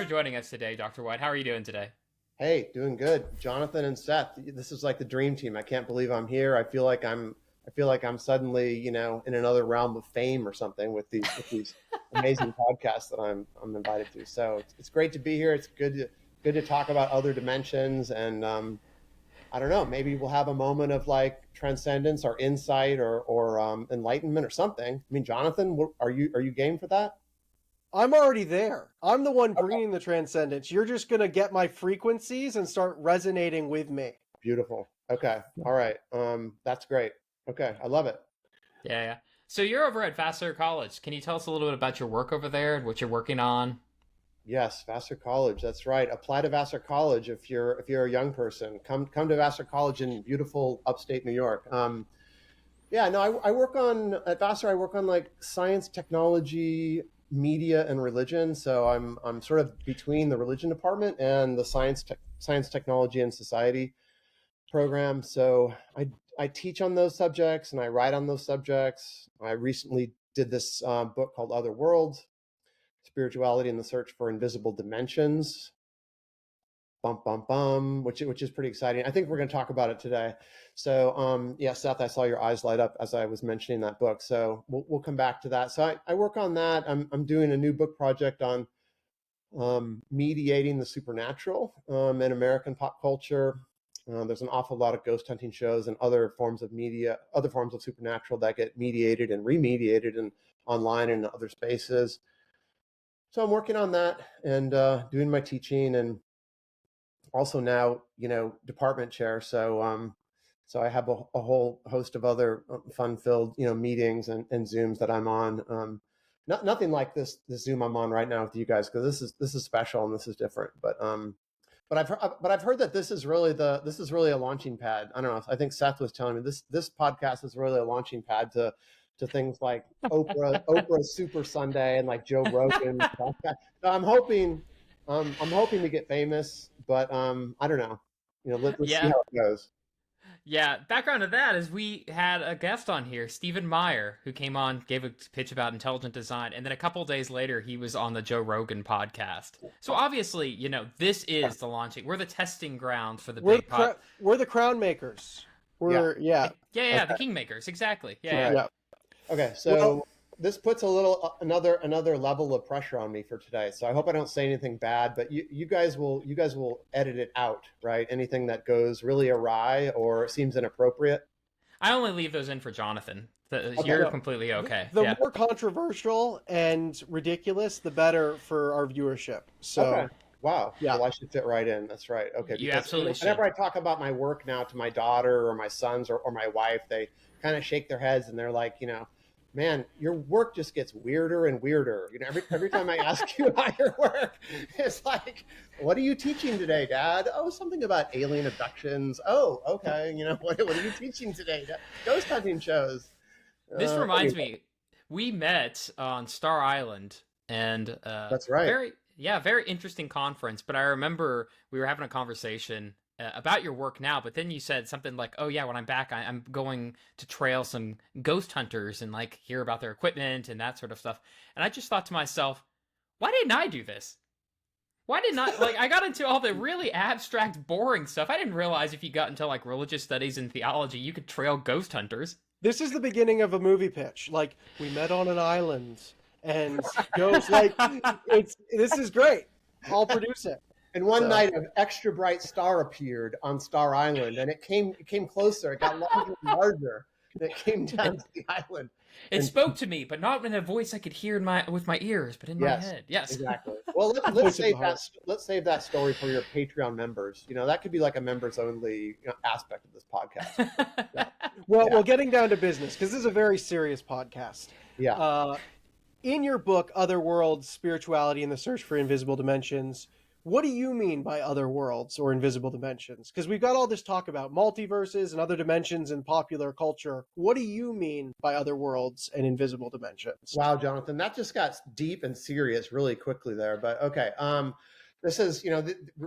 joining us today, Dr. White. How are you doing today? Hey, doing good. Jonathan and Seth, this is like the dream team. I can't believe I'm here. I feel like I'm suddenly, in another realm of fame or something with these amazing podcasts that I'm invited to. So it's great to be here. It's good to talk about other dimensions and I don't know, maybe we'll have a moment of like transcendence or insight or enlightenment or something. I mean, Jonathan, are you game for that? I'm already there. I'm the one Okay, bringing the transcendence. You're just going to get my frequencies and start resonating with me. beautiful. Okay. All right. That's great. Okay. I love it. Yeah, yeah. So you're over at Vassar College. Can you tell us a little bit about your work over there and what you're working on? Yes, Vassar College. That's right. Apply to Vassar College if you're a young person. Come to Vassar College in beautiful upstate New York. Yeah, no, I work on at Vassar. I work on like science, technology, media, and religion. So I'm sort of between the religion department and the science, technology, and society program. So I teach on those subjects and I write on those subjects. I recently did this book called Otherworld: Spirituality and the Search for Invisible Dimensions. Bum bum bum, which is pretty exciting. I think we're going to talk about it today. So yeah, Seth, I saw your eyes light up as I was mentioning that book. So we'll come back to that. So I work on that. I'm doing a new book project on mediating the supernatural in American pop culture. There's an awful lot of ghost hunting shows and other forms of media, other forms of supernatural that get mediated and remediated and online and in other spaces. So I'm working on that and doing my teaching and also now, department chair. So I have a whole host of other fun-filled, meetings and Zooms that I'm on. Nothing like this Zoom I'm on right now with you guys because this is special and this is different. But I've heard that this is really a launching pad. I don't know. I think Seth was telling me this podcast is really a launching pad to things like Oprah's Super Sunday and like Joe Rogan podcast. So I'm hoping to get famous, but I don't know. Let's see Yeah, how it goes. yeah. Background to that is we had a guest on here, Stephen Meyer, who came on, gave a pitch about intelligent design, and then a couple days later, he was on the Joe Rogan podcast. So obviously, this is the launching. We're the testing ground for the We're big pod. we're the crown makers. Yeah. Yeah. Yeah, the Okay. kingmakers, exactly. All Yeah, yeah. right. Yeah. Okay. Well, So this puts another level of pressure on me for today. So I hope I don't say anything bad, but you guys will edit it out, right? Anything that goes really awry or seems inappropriate. I only leave those in for Jonathan. Okay. You're no, completely okay. the Yeah. more controversial and ridiculous, the better for our viewership. Okay. So, Wow. yeah. Well, I should fit right in. That's right. Okay. You Because absolutely should. whenever I talk about my work now to my daughter or my sons or my wife, they kind of shake their heads and they're like, man, your work just gets weirder and weirder. Every time I ask you about your work, it's like, what are you teaching today, Dad? Oh, something about alien abductions. Oh, okay. What are you teaching today? Ghost hunting shows. This reminds Anyway, me, we met on Star Island, and that's right. very interesting conference. But I remember we were having a conversation about your work now. But then you said something like, "Oh yeah, when I'm back, I'm going to trail some ghost hunters and like hear about their equipment and that sort of stuff." And I just thought to myself, why didn't I do this? Why didn't I like? I got into all the really abstract, boring stuff. I didn't realize if you got into like religious studies and theology, you could trail ghost hunters. This is the beginning of a movie pitch. Like, we met on an island and goes like this is great. I'll produce it. And one So night, an extra bright star appeared on Star Island, and it came closer. It got larger and larger, and it came down to the island. It And spoke to me, but not in a voice I could hear in my ears, but in my yes, head. Yes. exactly. Well, let's voice of the save that. heart. Let's save that story for your Patreon members. That could be like a members only aspect of this podcast. Yeah, Well, yeah, getting down to business because this is a very serious podcast. yeah. Uh, in your book, Other Worlds, Spirituality and the Search for Invisible Dimensions, what do you mean by other worlds or invisible dimensions? Because we've got all this talk about multiverses and other dimensions in popular culture. What do you mean by other worlds and invisible dimensions? Wow, Jonathan, that just got deep and serious really quickly there. But okay, this is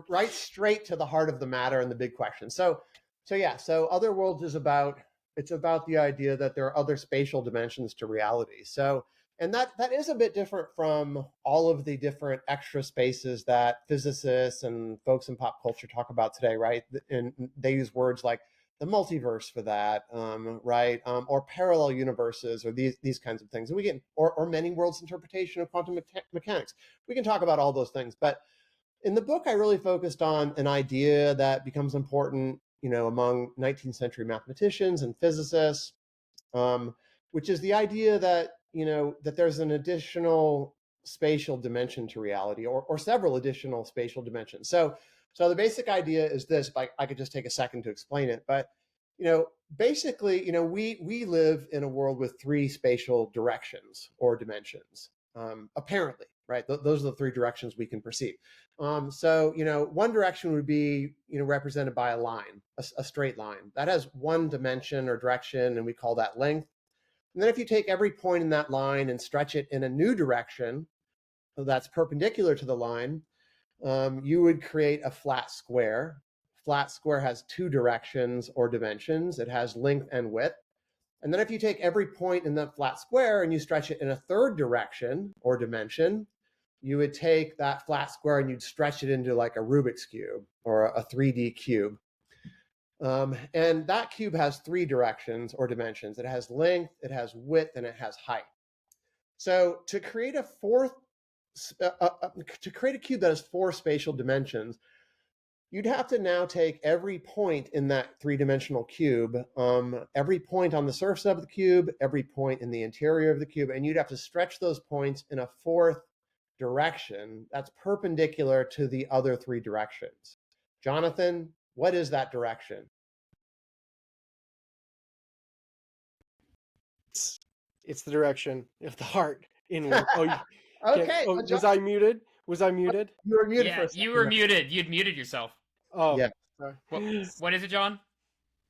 right straight to the heart of the matter and the big question. So yeah, so other worlds is about the idea that there are other spatial dimensions to reality. So And that is a bit different from all of the different extra spaces that physicists and folks in pop culture talk about today, right? And they use words like the multiverse for that, right? Or parallel universes, or these kinds of things. And we can, or many worlds interpretation of quantum mechanics. We can talk about all those things. But in the book, I really focused on an idea that becomes important, among 19th century mathematicians and physicists, which is the idea that that there's an additional spatial dimension to reality, or several additional spatial dimensions. So the basic idea is this. If I could just take a second to explain it, but basically, we live in a world with three spatial directions or dimensions, apparently, right? Those are the three directions we can perceive. So one direction would be represented by a line, a straight line that has one dimension or direction, and we call that length. And then if you take every point in that line and stretch it in a new direction that's perpendicular to the line, you would create a flat square. Flat square has two directions or dimensions. It has length and width. And then if you take every point in that flat square and you stretch it in a third direction or dimension, you would take that flat square and you'd stretch it into like a Rubik's cube or a 3D cube. And that cube has three directions or dimensions. It has length, it has width, and it has height. So to create a cube that has four spatial dimensions, you'd have to now take every point in that three-dimensional cube, every point on the surface of the cube, every point in the interior of the cube, and you'd have to stretch those points in a fourth direction that's perpendicular to the other three directions. Jonathan, what is that direction? It's the direction of the heart inward. Okay. Was I muted? Was I muted? You were muted Yeah, for a second. you were muted. You'd muted yourself. Oh, yeah. What is it, John?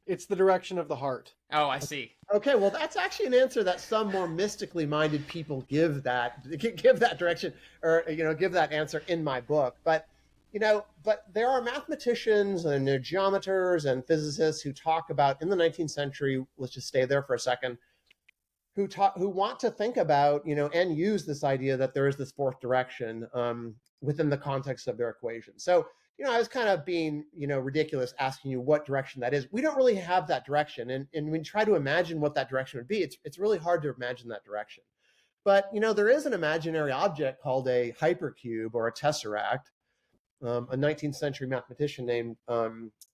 It's the direction of the heart. Oh, I see. Okay, well, that's actually an answer that some more mystically minded people give that direction, or give that answer in my book. But but there are mathematicians and geometers and physicists who talk about, in the 19th century, let's just stay there for a second, who want to think about and use this idea that there is this fourth direction within the context of their equation. So I was kind of being ridiculous asking you what direction that is. We don't really have that direction, and when you try to imagine what that direction would be, it's really hard to imagine that direction. But there is an imaginary object called a hypercube or a tesseract. A 19th century mathematician named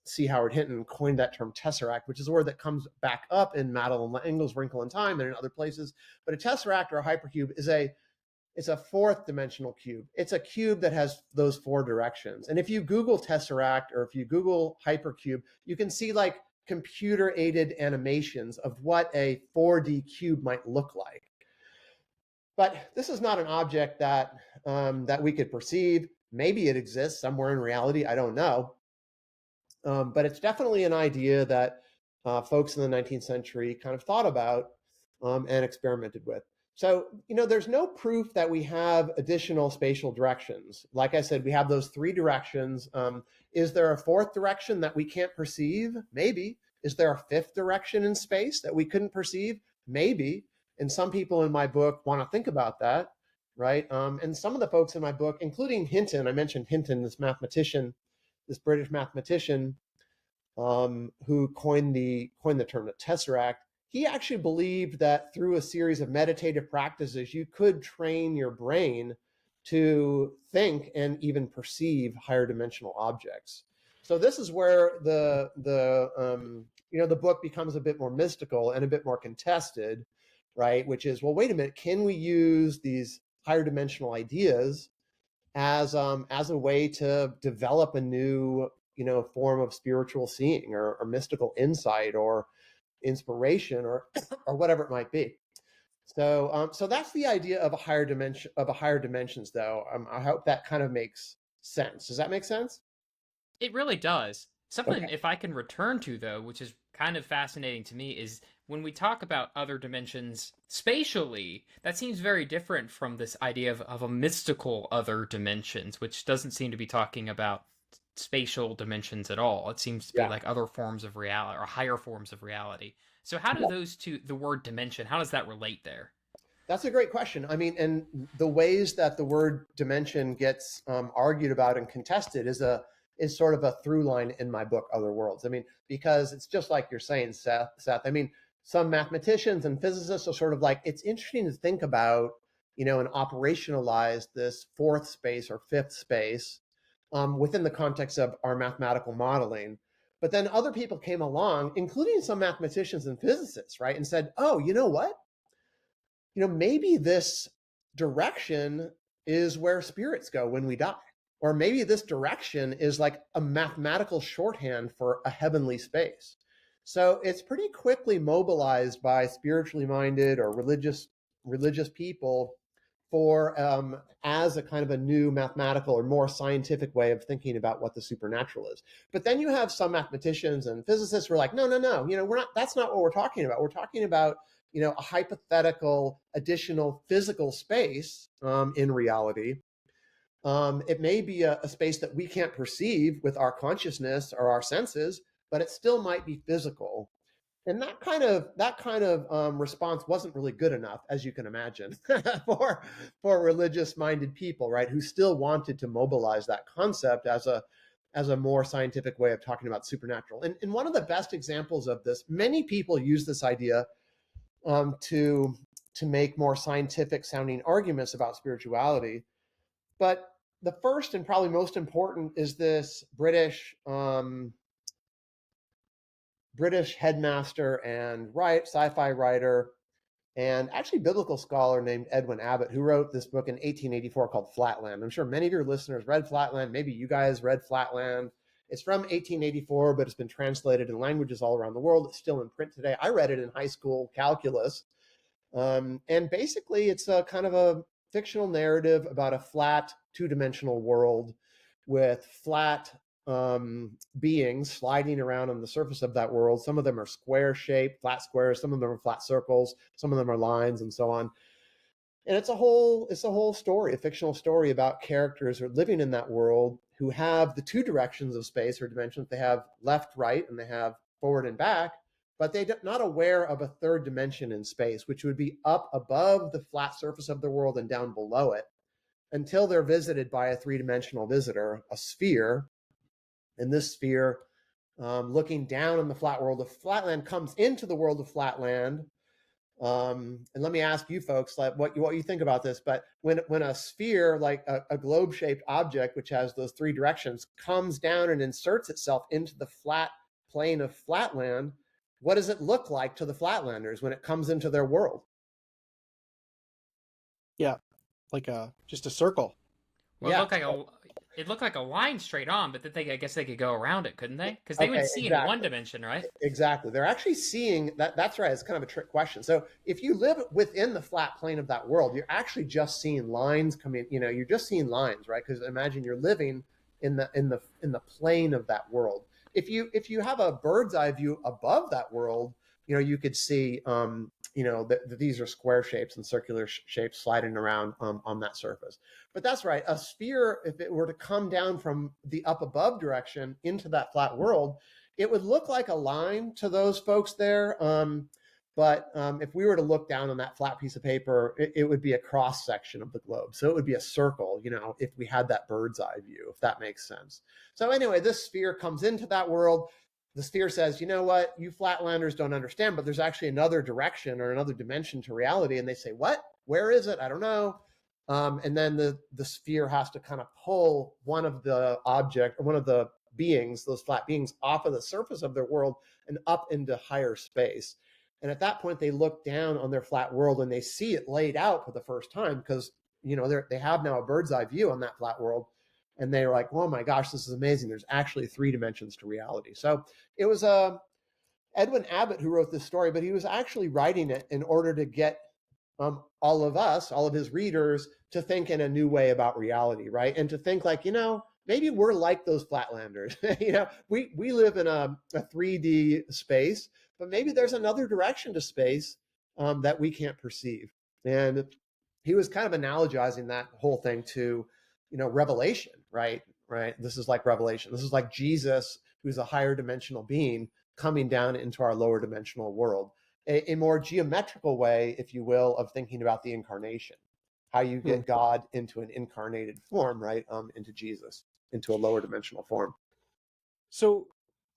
C. Howard Hinton coined that term tesseract, which is a word that comes back up in Madeleine L'Engle's Wrinkle in Time and in other places. But a tesseract or a hypercube is a fourth dimensional cube. It's a cube that has those four directions. And if you Google tesseract or if you Google hypercube, you can see like computer aided animations of what a 4D cube might look like. But this is not an object that we could perceive. Maybe it exists somewhere in reality. I don't know. But it's definitely an idea that folks in the 19th century kind of thought about and experimented with. So, there's no proof that we have additional spatial directions. Like I said, we have those three directions. Is there a fourth direction that we can't perceive? Maybe. Is there a fifth direction in space that we couldn't perceive? Maybe. And some people in my book want to think about that, right? And some of the folks in my book, including Hinton, I mentioned Hinton, this British mathematician who coined the term the tesseract. He actually believed that through a series of meditative practices, you could train your brain to think and even perceive higher dimensional objects. So this is where the book becomes a bit more mystical and a bit more contested, right? Which is, well, wait a minute, can we use these higher dimensional ideas as a way to develop a new form of spiritual seeing or mystical insight or inspiration or whatever it might be. So that's the idea of a higher dimensions, though. I hope that kind of makes sense. Does that make sense? It really does. Something, Okay. if I can return to, though, which is kind of fascinating to me, is when we talk about other dimensions spatially, that seems very different from this idea of a mystical other dimensions, which doesn't seem to be talking about spatial dimensions at all. It seems to be like other forms of reality or higher forms of reality. So how do those two, the word dimension, how does that relate there? That's a great question. I mean, and the ways that the word dimension gets argued about and contested is sort of a through line in my book, Other Worlds. I mean, because it's just like you're saying, Seth. I mean, some mathematicians and physicists are sort of like, it's interesting to think about, and operationalize this fourth space or fifth space within the context of our mathematical modeling. But then other people came along, including some mathematicians and physicists, right, and said, oh, you know what? Maybe this direction is where spirits go when we die. Or maybe this direction is like a mathematical shorthand for a heavenly space. So it's pretty quickly mobilized by spiritually minded or religious people for as a kind of a new mathematical or more scientific way of thinking about what the supernatural is. But then you have some mathematicians and physicists who are like, no, we're not. That's not what we're talking about. We're talking about a hypothetical additional physical space in reality. It may be a space that we can't perceive with our consciousness or our senses, but it still might be physical. And that kind of response wasn't really good enough, as you can imagine, for religious-minded people, right, who still wanted to mobilize that concept as a more scientific way of talking about supernatural. And one of the best examples of this, many people use this idea to make more scientific sounding arguments about spirituality. But the first and probably most important is this British headmaster and sci-fi writer and actually biblical scholar named Edwin Abbott, who wrote this book in 1884 called Flatland. I'm sure many of your listeners read Flatland. Maybe you guys read Flatland. It's from 1884, but it's been translated in languages all around the world. It's still in print today. I read it in high school calculus. And basically, it's a kind of a fictional narrative about a flat, two-dimensional world with flat beings sliding around on the surface of that world. Some of them are square-shaped, flat squares. Some of them are flat circles. Some of them are lines, and so on. And it's a whole story, a fictional story about characters who are living in that world who have the two directions of space or dimensions. They have left, right, and they have forward and back, but they're not aware of a third dimension in space, which would be up above the flat surface of the world and down below it, until they're visited by a three-dimensional visitor, a sphere. And this sphere, looking down on the flat world of Flatland, comes into the world of Flatland. And let me ask you folks, like, what you think about this. But when a sphere, like a globe-shaped object, which has those three directions, comes down and inserts itself into the flat plane of Flatland, what does it look like to the Flatlanders when it comes into their world? Yeah, like just a circle. Well, Yeah. it looked like a line straight on, but then I guess they could go around it, couldn't they? Because they would see exactly. in one dimension, right? Exactly. They're actually seeing that. That's right. It's kind of a trick question. So if you live within the flat plane of that world, you're actually just seeing lines coming. You're just seeing lines, right? Because imagine you're living in the plane of that world. If you have a bird's eye view above that world, you could see that these are square shapes and circular shapes sliding around on that surface. But that's right. A sphere, if it were to come down from the up above direction into that flat world, it would look like a line to those folks there. But if we were to look down on that flat piece of paper, it would be a cross section of the globe. So it would be a circle, if we had that bird's eye view, if that makes sense. So anyway, this sphere comes into that world. The sphere says, you know what, you Flatlanders don't understand, but there's actually another direction or another dimension to reality. And they say, what? Where is it? I don't know. And then the sphere has to kind of pull one of the object or one of the beings, those flat beings, off of the surface of their world and up into higher space. And at that point, they look down on their flat world and they see it laid out for the first time because, they have now a bird's eye view on that flat world. And they're like, oh my gosh, this is amazing. There's actually three dimensions to reality. So it was Edwin Abbott who wrote this story, but he was actually writing it in order to get all of his readers to think in a new way about reality, right? And to think like, maybe we're like those Flatlanders. We live in a 3D space, but maybe there's another direction to space that we can't perceive. And he was kind of analogizing that whole thing to, Revelation, right? Right. This is like Revelation. This is like Jesus, who's a higher dimensional being, coming down into our lower dimensional world. a more geometrical way, if you will, of thinking about the incarnation, how you Hmm. get God into an incarnated form, right? Into Jesus, into a lower dimensional form. So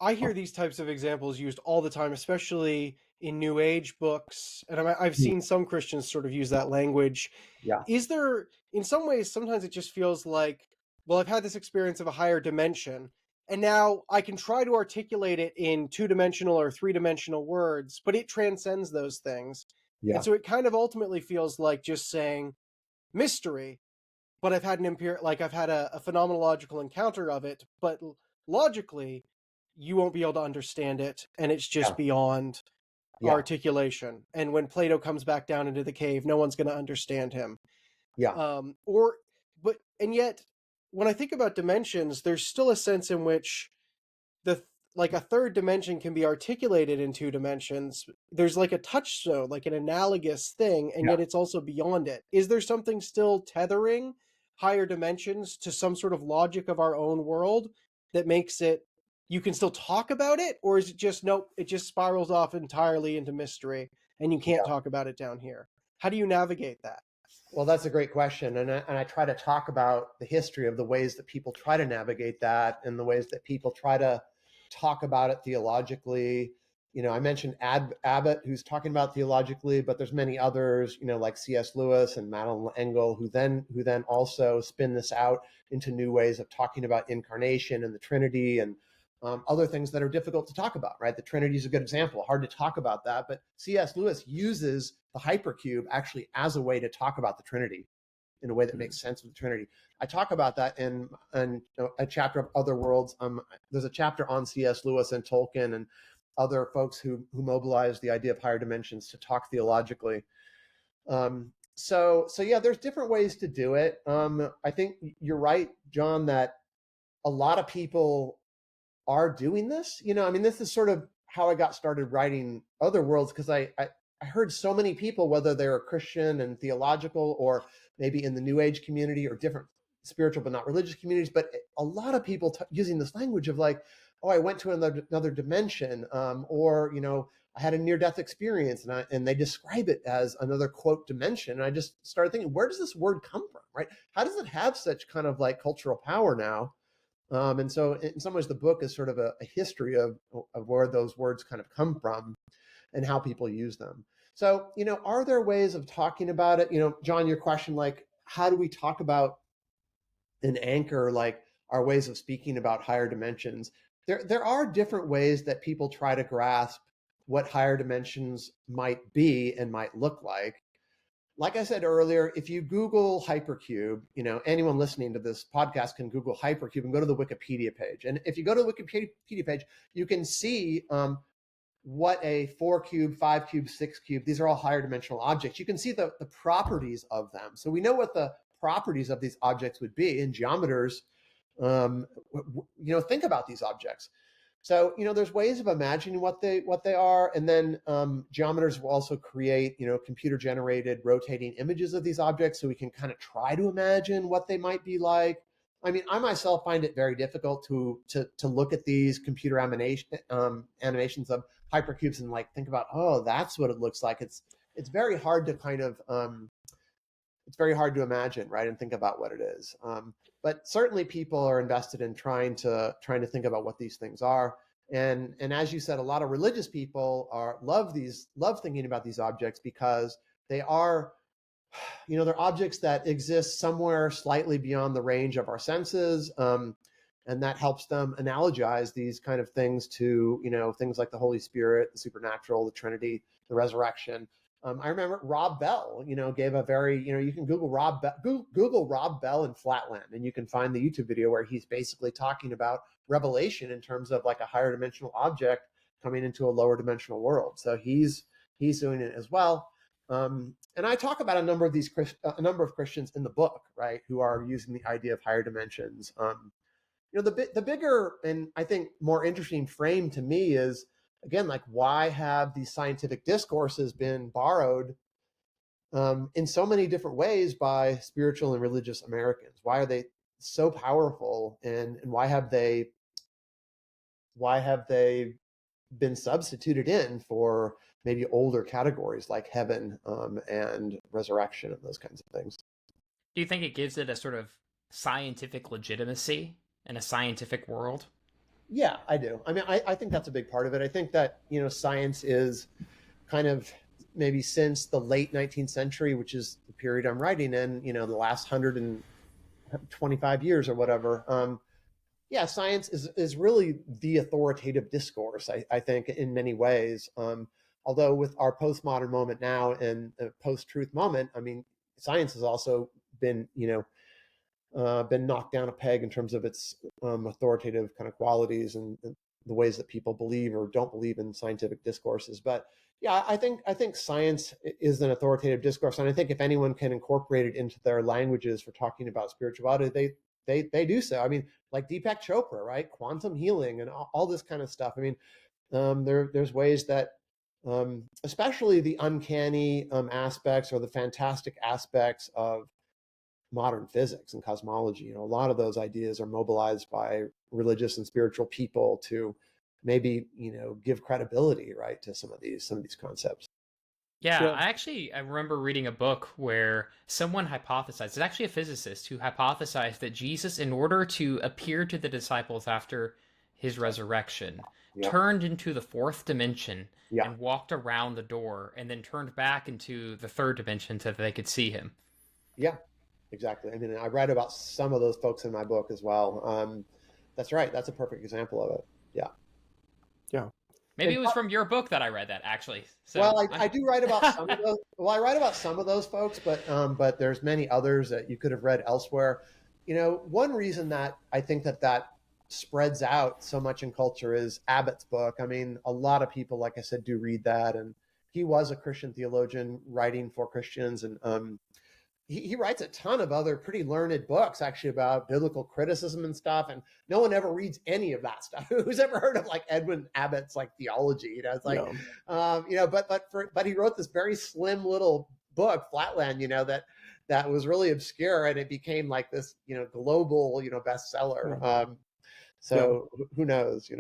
I hear these types of examples used all the time, especially in New Age books, and I've Hmm. seen some Christians sort of use that language. Yeah, Is there, in some ways, sometimes it just feels like, well, I've had this experience of a higher dimension, and now I can try to articulate it in two-dimensional or three-dimensional words, but it transcends those things. And yeah, so it kind of ultimately feels like just saying mystery, but I've had I've had a phenomenological encounter of it, but logically, you won't be able to understand it, and it's just yeah, beyond yeah, articulation. And when Plato comes back down into the cave, no one's going to understand him. yeah, Or, but, and yet, when I think about dimensions, there's still a sense in which the like a third dimension can be articulated in two dimensions. There's like a touchstone, like an analogous thing, and yeah. yet it's also beyond it. Is there something still tethering higher dimensions to some sort of logic of our own world that makes it you can still talk about it, or is it just nope, it just spirals off entirely into mystery and you can't talk about it down here? How do you navigate that? Well, that's a great question. And I try to talk about the history of the ways that people try to navigate that and the ways that people try to talk about it theologically. I mentioned Abbott, who's talking about theologically, but there's many others, like C.S. Lewis and Madeleine Engel, who then also spin this out into new ways of talking about incarnation and the Trinity and other things that are difficult to talk about, right? The Trinity is a good example. Hard to talk about that, but C.S. Lewis uses the hypercube actually as a way to talk about the Trinity in a way that makes sense with the Trinity. I talk about that in a chapter of Other Worlds. There's a chapter on C.S. Lewis and Tolkien and other folks who mobilize the idea of higher dimensions to talk theologically. So yeah, there's different ways to do it. I think you're right, John, that a lot of people are doing this. I mean, this is sort of how I got started writing Other Worlds, because I heard so many people, whether they were Christian and theological or maybe in the New Age community or different spiritual but not religious communities, but a lot of people using this language of like, oh, I went to another dimension, or I had a near-death experience, and they describe it as another quote dimension. And I just started thinking, where does this word come from, right? How does it have such kind of like cultural power now? And so in some ways, the book is sort of a history of where those words kind of come from and how people use them. So, are there ways of talking about it? John, your question, like, how do we talk about an anchor, like our ways of speaking about higher dimensions? There are different ways that people try to grasp what higher dimensions might be and might look like I said earlier, if you Google hypercube, anyone listening to this podcast can Google hypercube and go to the Wikipedia page. And if you go to the Wikipedia page, you can see what a 4 cube, 5 cube, 6 cube, these are all higher dimensional objects. You can see the properties of them. So we know what the properties of these objects would be. And geometers, think about these objects. So there's ways of imagining what they are, and then geometers will also create computer generated rotating images of these objects, so we can kind of try to imagine what they might be like. I mean, I myself find it very difficult to look at these computer animations of hypercubes and like think about, oh, that's what it looks like. It's very hard to kind of it's very hard to imagine, right, and think about what it is. But certainly, people are invested in trying to think about what these things are. And as you said, a lot of religious people love thinking about these objects because they are, they're objects that exist somewhere slightly beyond the range of our senses. And that helps them analogize these kind of things to, things like the Holy Spirit, the supernatural, the Trinity, the resurrection. I remember Rob Bell, gave a very, you can Google Google Rob Bell in Flatland, and you can find the YouTube video where he's basically talking about revelation in terms of like a higher dimensional object coming into a lower dimensional world. So he's doing it as well. And I talk about a number of Christians in the book, right, who are using the idea of higher dimensions. The bigger and I think more interesting frame to me is, again, like, why have these scientific discourses been borrowed in so many different ways by spiritual and religious Americans? Why are they so powerful, and why have they been substituted in for maybe older categories like heaven and resurrection and those kinds of things. Do you think it gives it a sort of scientific legitimacy in a scientific world? Yeah, I do. I mean, I think that's a big part of it. I think that, science is kind of maybe since the late 19th century, which is the period I'm writing in, the last 125 years or whatever. Yeah, science is really the authoritative discourse, I think, in many ways. Although with our postmodern moment now and post-truth moment, I mean, science has also been, been knocked down a peg in terms of its authoritative kind of qualities and the ways that people believe or don't believe in scientific discourses. But yeah, I think science is an authoritative discourse, and I think if anyone can incorporate it into their languages for talking about spirituality, they do so. I mean, like Deepak Chopra, right? Quantum healing and all this kind of stuff. I mean, there's ways that, especially the uncanny aspects or the fantastic aspects of modern physics and cosmology, a lot of those ideas are mobilized by religious and spiritual people to maybe, give credibility, right, to some of these concepts. Yeah, Yeah. I remember reading a book where someone hypothesized, it's actually a physicist who hypothesized that Jesus, in order to appear to the disciples after his resurrection, Yeah. turned into the fourth dimension Yeah. and walked around the door and then turned back into the third dimension so that they could see him. Yeah, exactly. I mean, I write about some of those folks in my book as well. That's right. That's a perfect example of it. Yeah. Yeah. Maybe And it was from your book that I read that, actually. So Well, I'm I do write about some of those. Well, I write about some of those folks, but there's many others that you could have read elsewhere. One reason that I think that spreads out so much in culture is Abbott's book. I mean, a lot of people, like I said, do read that, and he was a Christian theologian writing for Christians, and he writes a ton of other pretty learned books actually about biblical criticism and stuff, and no one ever reads any of that stuff. Who's ever heard of like Edwin Abbott's like theology? It's like, yeah. but he wrote this very slim little book, Flatland, that was really obscure, and it became like this, global, bestseller. Yeah. So who knows,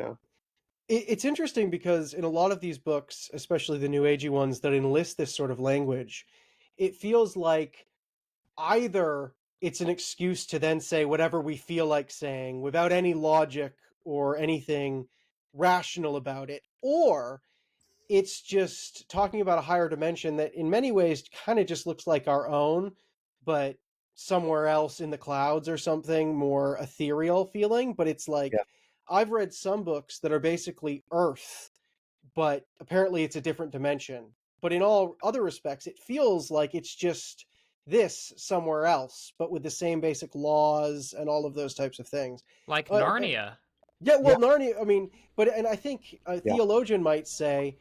It's interesting because in a lot of these books, especially the New Agey ones that enlist this sort of language, it feels like either it's an excuse to then say whatever we feel like saying without any logic or anything rational about it, or it's just talking about a higher dimension that in many ways kind of just looks like our own, but somewhere else in the clouds or something more ethereal feeling. But it's like, Yeah. I've read some books that are basically Earth, but apparently it's a different dimension. But in all other respects, it feels like it's just this somewhere else, but with the same basic laws and all of those types of things. like Uh, Narnia. yeah, Yeah. well, Narnia, I mean, and I think a Yeah. theologian might say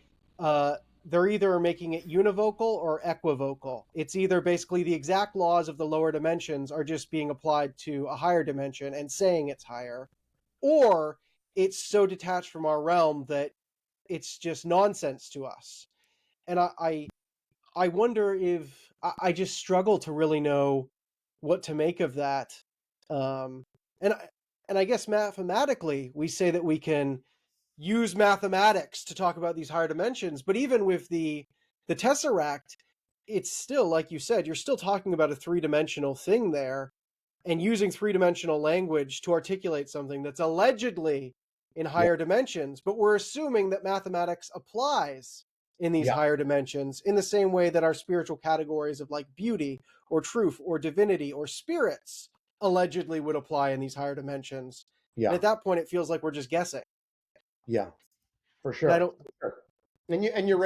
they're either making it univocal or equivocal. It's either basically the exact laws of the lower dimensions are just being applied to a higher dimension and saying it's higher, or it's so detached from our realm that it's just nonsense to us. And I wonder if I just struggle to really know what to make of that. Um, and I guess mathematically, we say that we can use mathematics to talk about these higher dimensions, but even with the tesseract, it's still, like you said, you're still talking about a three-dimensional thing there, and using three-dimensional language to articulate something that's allegedly in Yeah. higher dimensions, but we're assuming that mathematics applies in these Yeah. higher dimensions in the same way that our spiritual categories of like beauty or truth or divinity or spirits allegedly would apply in these higher dimensions. And Yeah. at that point, it feels like we're just guessing. Yeah. For And I sure. don't, For sure. And you're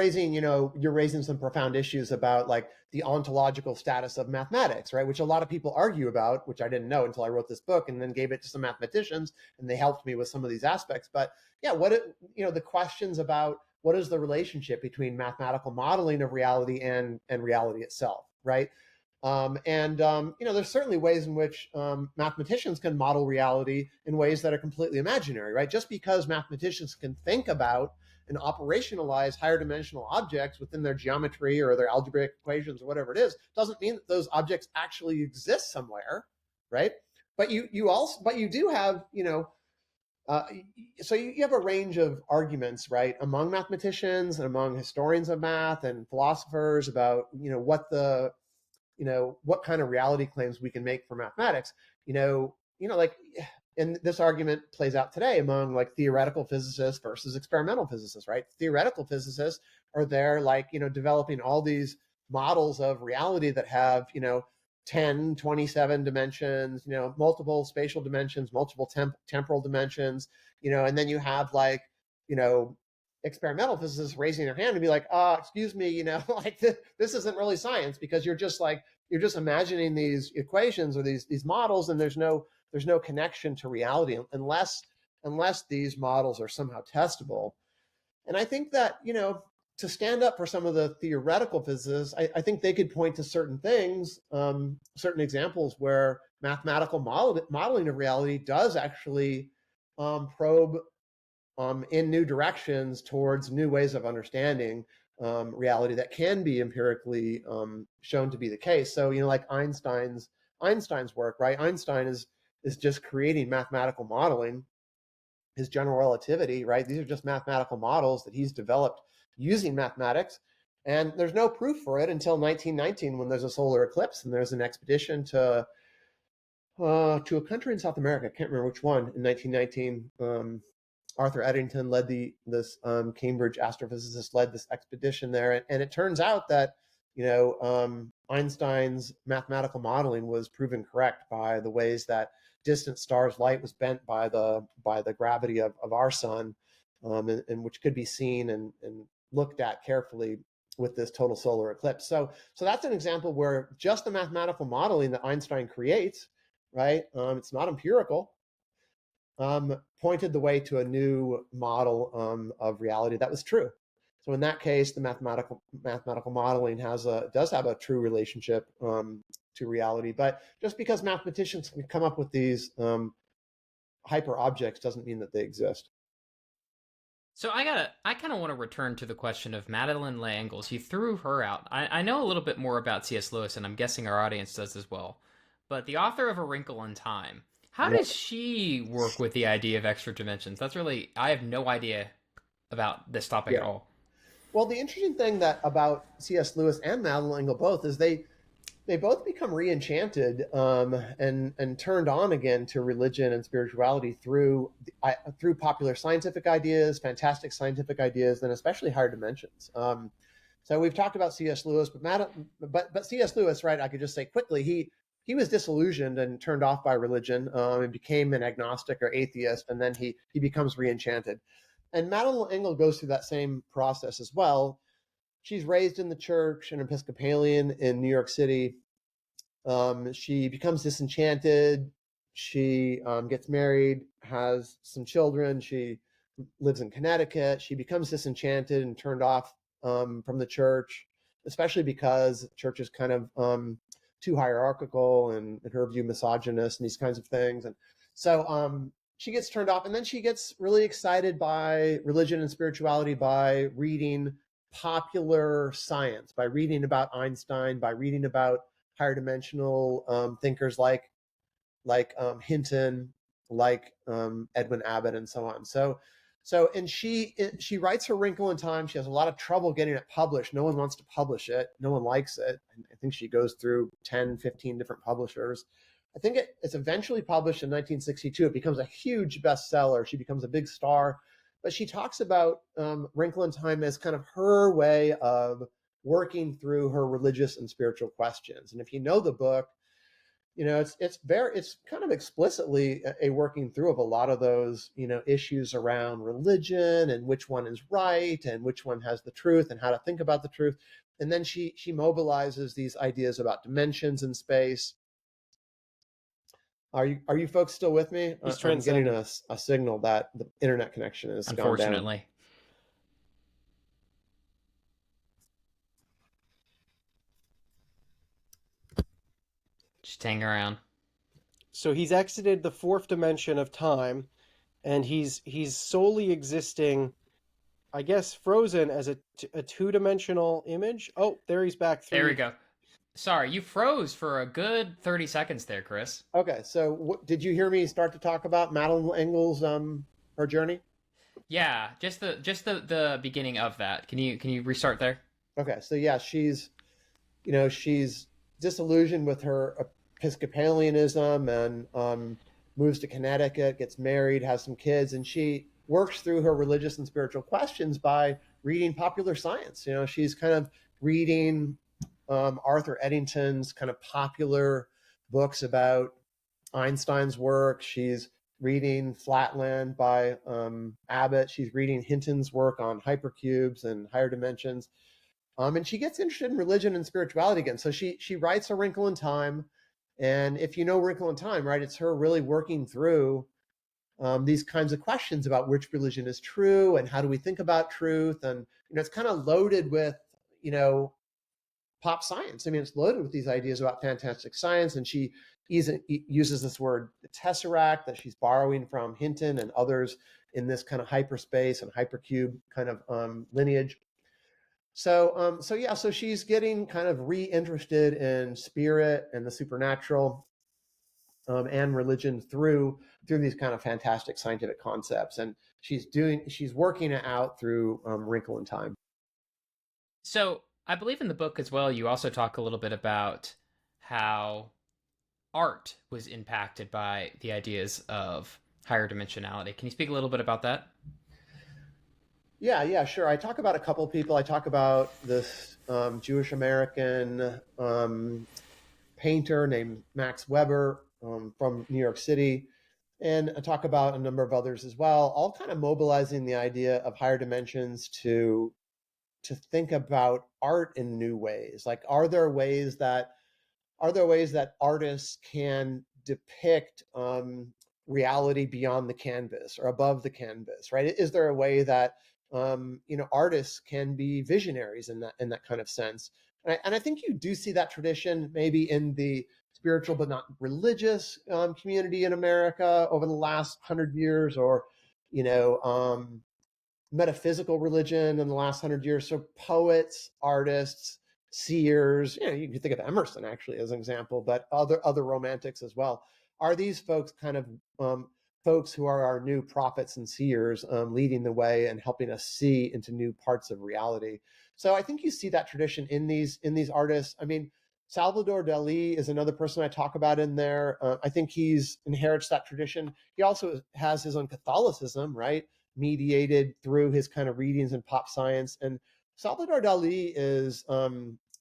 raising some profound issues about like the ontological status of mathematics, right? Which a lot of people argue about, which I didn't know until I wrote this book and then gave it to some mathematicians, and they helped me with some of these aspects. But yeah, the questions about what is the relationship between mathematical modeling of reality and reality itself, right? There's certainly ways in which mathematicians can model reality in ways that are completely imaginary, right? Just because mathematicians can think about and operationalize higher dimensional objects within their geometry or their algebraic equations or whatever it is, doesn't mean that those objects actually exist somewhere, right? But you do have, Uh, so you have a range of arguments, right, among mathematicians and among historians of math and philosophers about, what kind of reality claims we can make for mathematics. Like, and this argument plays out today among like theoretical physicists versus experimental physicists, right? Theoretical physicists are there, like, developing all these models of reality that have, 10, 27 dimensions, multiple spatial dimensions, multiple temporal dimensions, and then you have like, you know, experimental physicists raising their hand and be like, excuse me, like this isn't really science, because you're just imagining these equations or these models, and there's no connection to reality unless these models are somehow testable. And I think that, to stand up for some of the theoretical physicists, I think they could point to certain things, certain examples where mathematical modeling of reality does actually probe in new directions towards new ways of understanding reality that can be empirically shown to be the case. So, like Einstein's work, right? Einstein is just creating mathematical modeling, his general relativity, right? These are just mathematical models that he's developed using mathematics. And there's no proof for it until 1919, when there's a solar eclipse and there's an expedition to a country in South America. I can't remember which one. In 1919, Arthur Eddington led this Cambridge astrophysicist led this expedition there, and it turns out that Einstein's mathematical modeling was proven correct by the ways that distant stars' light was bent by the gravity of our sun, and which could be seen and looked at carefully with this total solar eclipse. So that's an example where just the mathematical modeling that Einstein creates, right? It's not empirical. Pointed the way to a new model of reality that was true. So in that case, the mathematical modeling does have a true relationship to reality. But just because mathematicians can come up with these hyper objects doesn't mean that they exist. So I kind of want to return to the question of Madeleine L'Engels. You threw her out. I know a little bit more about C.S. Lewis, and I'm guessing our audience does as well. But the author of A Wrinkle in Time, how Yep. does she work with the idea of extra dimensions? I have no idea about this topic at Yeah. all. Well, the interesting thing about C.S. Lewis and Madeleine L'Engle both is they both become re-enchanted and turned on again to religion and spirituality through popular scientific ideas, fantastic scientific ideas, and especially higher dimensions. So we've talked about C.S. Lewis, but C.S. Lewis, right? I could just say quickly, he was disillusioned and turned off by religion and became an agnostic or atheist, and then he becomes re-enchanted. And Madeleine L'Engle goes through that same process as well. She's raised in the church, an Episcopalian in New York City. She becomes disenchanted. She gets married, has some children. She lives in Connecticut. She becomes disenchanted and turned off from the church, especially because the church is kind of too hierarchical and, in her view, misogynist and these kinds of things. And so she gets turned off, and then she gets really excited by religion and spirituality by reading popular science, by reading about Einstein, by reading about higher dimensional thinkers like Hinton, like Edwin Abbott, and so on. And she writes Her Wrinkle in Time. She has a lot of trouble getting it published. No one wants to publish it. No one likes it. I think she goes through 10, 15 different publishers. I think it's eventually published in 1962. It becomes a huge bestseller. She becomes a big star. But she talks about Wrinkle in Time as kind of her way of working through her religious and spiritual questions. And if you know the book, it's kind of explicitly a working through of a lot of those, issues around religion and which one is right and which one has the truth and how to think about the truth. And then she mobilizes these ideas about dimensions in space. Are you folks still with me? I'm getting a signal that the internet connection is gone down. Unfortunately. Just hang around. So he's exited the fourth dimension of time, and he's solely existing, I guess, frozen as a two-dimensional image. Oh, there he's back. There we go. Sorry, you froze for a good 30 seconds there, Chris. Okay, so did you hear me start to talk about Madeleine L'Engle's her journey? Yeah, just the beginning of that. Can you restart there? Okay, so yeah, she's disillusioned with her Episcopalianism and moves to Connecticut, gets married, has some kids, and she works through her religious and spiritual questions by reading popular science. She's kind of reading Arthur Eddington's kind of popular books about Einstein's work. She's reading Flatland by Abbott. She's reading Hinton's work on hypercubes and higher dimensions. And she gets interested in religion and spirituality again. So she writes A Wrinkle in Time, and if you know Wrinkle in Time, right, it's her really working through these kinds of questions about which religion is true and how do we think about truth, and it's kind of loaded with you know pop science. I mean, it's loaded with these ideas about fantastic science, and she uses this word tesseract that she's borrowing from Hinton and others in this kind of hyperspace and hypercube kind of lineage. So she's getting kind of reinterested in spirit and the supernatural, and religion through these kind of fantastic scientific concepts, and she's working it out through Wrinkle in Time. So I believe in the book as well. You also talk a little bit about how art was impacted by the ideas of higher dimensionality. Can you speak a little bit about that? Yeah, sure. I talk about a couple of people. I talk about this Jewish American painter named Max Weber from New York City. And I talk about a number of others as well, all kind of mobilizing the idea of higher dimensions to think about art in new ways. Like, are there ways that artists can depict reality beyond the canvas or above the canvas, right? Is there a way that artists can be visionaries in that kind of sense? And I think you do see that tradition maybe in the spiritual but not religious community in America over the last 100 years, or you know metaphysical religion in the last 100 years. So poets, artists, seers, you can think of Emerson actually as an example, but other romantics as well. Are these folks kind of folks who are our new prophets and seers, leading the way and helping us see into new parts of reality? So I think you see that tradition in these artists. I mean, Salvador Dali is another person I talk about in there. I think he's inherits that tradition. He also has his own Catholicism, right? Mediated through his kind of readings in pop science. And Salvador Dali is a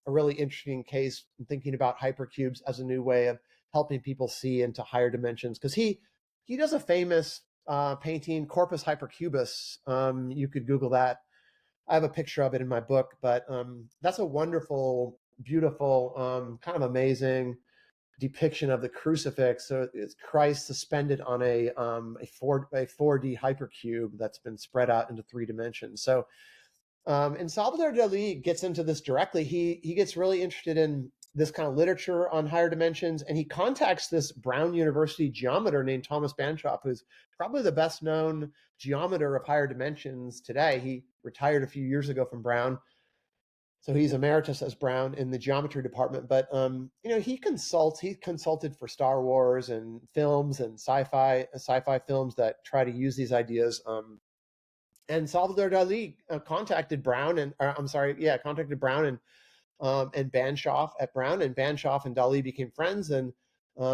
really interesting case in thinking about hypercubes as a new way of helping people see into higher dimensions, because he does a famous painting, Corpus Hypercubus. You could Google that. I have a picture of it in my book, but that's a wonderful, beautiful, kind of amazing depiction of the crucifix. So it's Christ suspended on a 4D hypercube that's been spread out into 3 dimensions. So and Salvador Dali gets into this directly. He gets really interested in this kind of literature on higher dimensions, and he contacts this Brown University geometer named Thomas Bancroft, who's probably the best known geometer of higher dimensions today. He retired a few years ago from Brown, so he's emeritus as Brown in the geometry department. But he consulted for Star Wars and films and sci-fi films that try to use these ideas. And Salvador Dali contacted Brown and Bancroft at Brown, and Bancroft and Dali became friends, and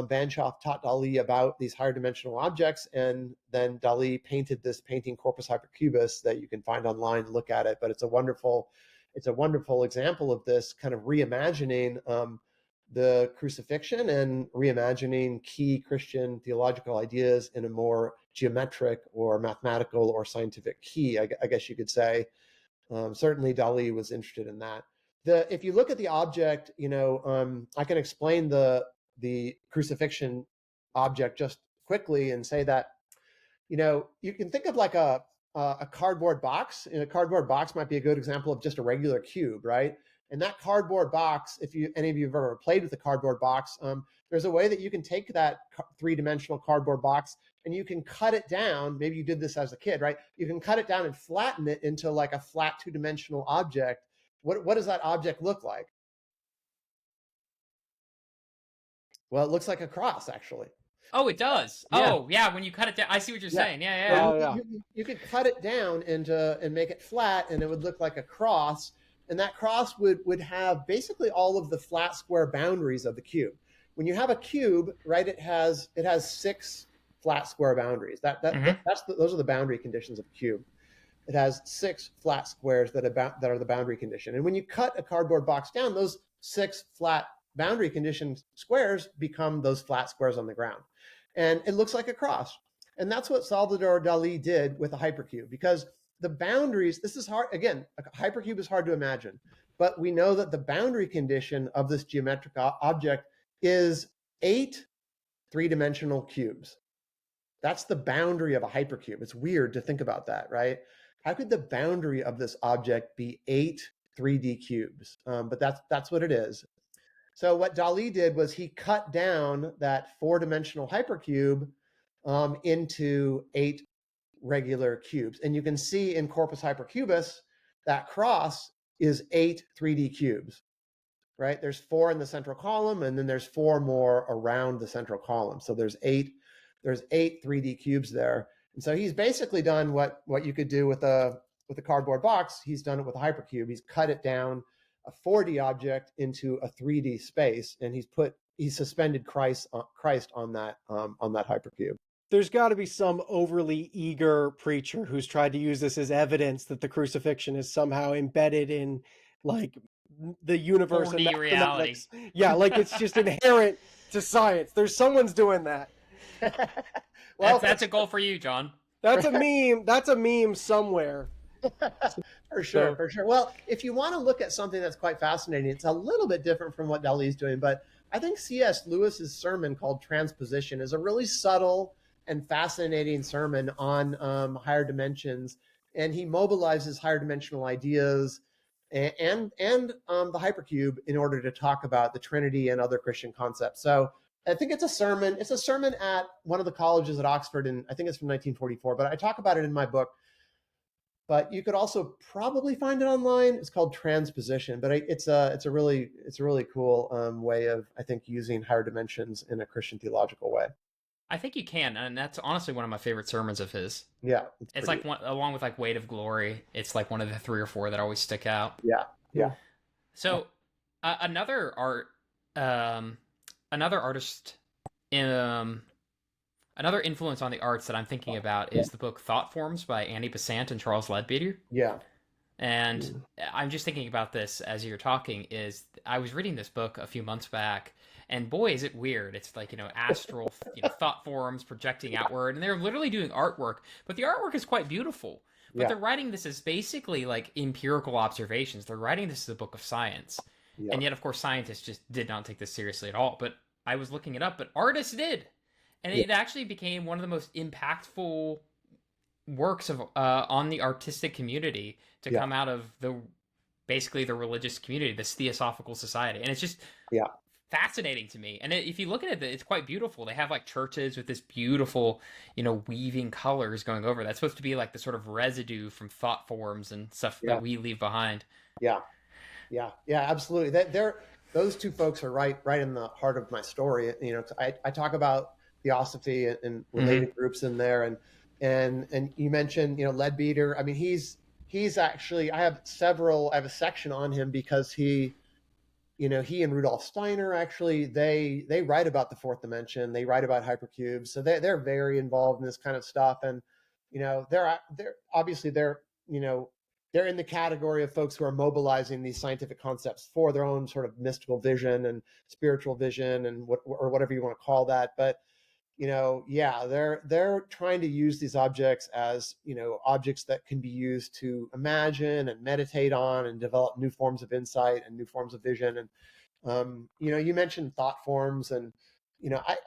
Bancroft taught Dali about these higher dimensional objects, and then Dali painted this painting Corpus Hypercubus that you can find online and look at it. But it's a wonderful example of this kind of reimagining the crucifixion and reimagining key Christian theological ideas in a more geometric or mathematical or scientific key, I guess you could say. Certainly Dali was interested in that. If you look at the object, I can explain the crucifixion object just quickly and say that, you can think of like a cardboard box. And a cardboard box might be a good example of just a regular cube, right? And that cardboard box, if any of you have ever played with a cardboard box, there's a way that you can take that 3-dimensional cardboard box and you can cut it down. Maybe you did this as a kid, right? You can cut it down and flatten it into like a flat 2-dimensional object. What does that object look like? Well, it looks like a cross, actually. Oh, it does. Yeah. Oh, yeah. When you cut it down, I see what you're Yeah. saying. Yeah, Well, yeah. Oh, yeah. you could cut it down and make it flat, and it would look like a cross. And that cross would have basically all of the flat square boundaries of the cube. When you have a cube, right, it has 6 flat square boundaries. Hmm. Those are the boundary conditions of a cube. It has 6 flat squares that are the boundary condition. And when you cut a cardboard box down, those 6 flat boundary conditioned squares become those flat squares on the ground. And it looks like a cross. And that's what Salvador Dali did with a hypercube, because the boundaries, this is hard. Again, a hypercube is hard to imagine, but we know that the boundary condition of this geometric object is 8 three-dimensional cubes. That's the boundary of a hypercube. It's weird to think about that, right? How could the boundary of this object be 8 3D cubes? But that's what it is. So what Dali did was he cut down that 4-dimensional hypercube into 8 regular cubes. And you can see in Corpus Hypercubus, that cross is 8 3D cubes, right? There's 4 in the central column, and then there's 4 more around the central column. So there's 8 3D cubes there. And so he's basically done what you could do with a cardboard box. He's done it with a hypercube. He's cut it down, a 4D object, into a 3D space, and he's suspended Christ on that hypercube. There's got to be some overly eager preacher who's tried to use this as evidence that the crucifixion is somehow embedded in like the universe and 4D reality. mathematics. Yeah, like it's just inherent to science. There's someone's doing that. Well, That's a goal for you, John. That's a meme. That's a meme somewhere. for sure. Well, if you want to look at something that's quite fascinating, it's a little bit different from what Dali's doing, but I think C.S. Lewis's sermon called Transposition is a really subtle and fascinating sermon on higher dimensions, and he mobilizes higher dimensional ideas and the hypercube in order to talk about the Trinity and other Christian concepts. So I think it's a sermon. It's a sermon at one of the colleges at Oxford, and I think it's from 1944. But I talk about it in my book. But you could also probably find it online. It's called Transposition, but it's a really cool way of, I think, using higher dimensions in a Christian theological way. I think you can, and that's honestly one of my favorite sermons of his. Yeah, It's like one, along with like Weight of Glory. It's like one of the 3 or 4 that always stick out. Yeah. So another artist, another influence on the arts that I'm thinking about is the book Thought Forms by Annie Besant and Charles Leadbeater. Yeah. And I'm just thinking about this as you're talking. Is I was reading this book a few months back, and boy, is it weird. It's like, astral, thought forms projecting outward, and they're literally doing artwork, but the artwork is quite beautiful. But they're writing this as basically like empirical observations. They're writing this as a book of science. Yeah. And yet, of course, scientists just did not take this seriously at all. But I was looking it up, but artists did. And it actually became one of the most impactful works of on the artistic community to come out of basically the religious community, this Theosophical Society. And it's just fascinating to me. And if you look at it, it's quite beautiful. They have like churches with this beautiful, weaving colors going over. That's supposed to be like the sort of residue from thought forms and stuff that we leave behind. Yeah, absolutely. Those two folks are right in the heart of my story. I talk about Theosophy and related groups in there, and you mentioned Leadbeater. I mean, he's actually, I have a section on him because he and Rudolf Steiner actually they write about the fourth dimension. They write about hypercubes, so they're very involved in this kind of stuff. And they're obviously they're in the category of folks who are mobilizing these scientific concepts for their own sort of mystical vision and spiritual vision and or whatever you want to call that. But they're trying to use these objects as objects that can be used to imagine and meditate on and develop new forms of insight and new forms of vision. And you mentioned thought forms, and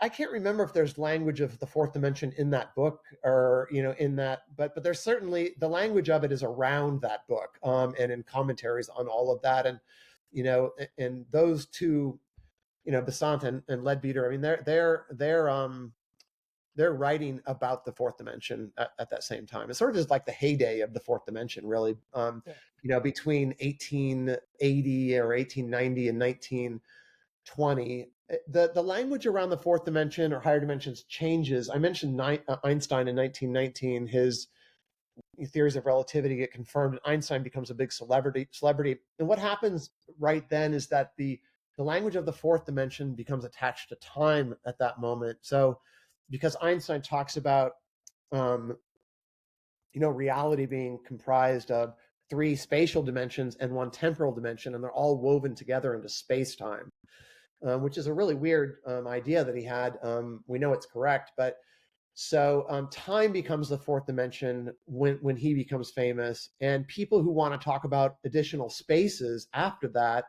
I can't remember if there's language of the fourth dimension in that book or in that, but there's certainly the language of it is around that book and in commentaries on all of that. And and those two, Besant and Leadbeater, I mean they're writing about the fourth dimension at that same time. It sort of is like the heyday of the fourth dimension, really. Between 1880 or 1890 and 1920, the language around the fourth dimension or higher dimensions changes. I mentioned Einstein in 1919. His theories of relativity get confirmed, and Einstein becomes a big celebrity. And what happens right then is that the language of the fourth dimension becomes attached to time at that moment. So, because Einstein talks about reality being comprised of three spatial dimensions and one temporal dimension, and they're all woven together into space-time, which is a really weird idea that he had. We know it's correct, but so time becomes the fourth dimension when he becomes famous, and people who want to talk about additional spaces after that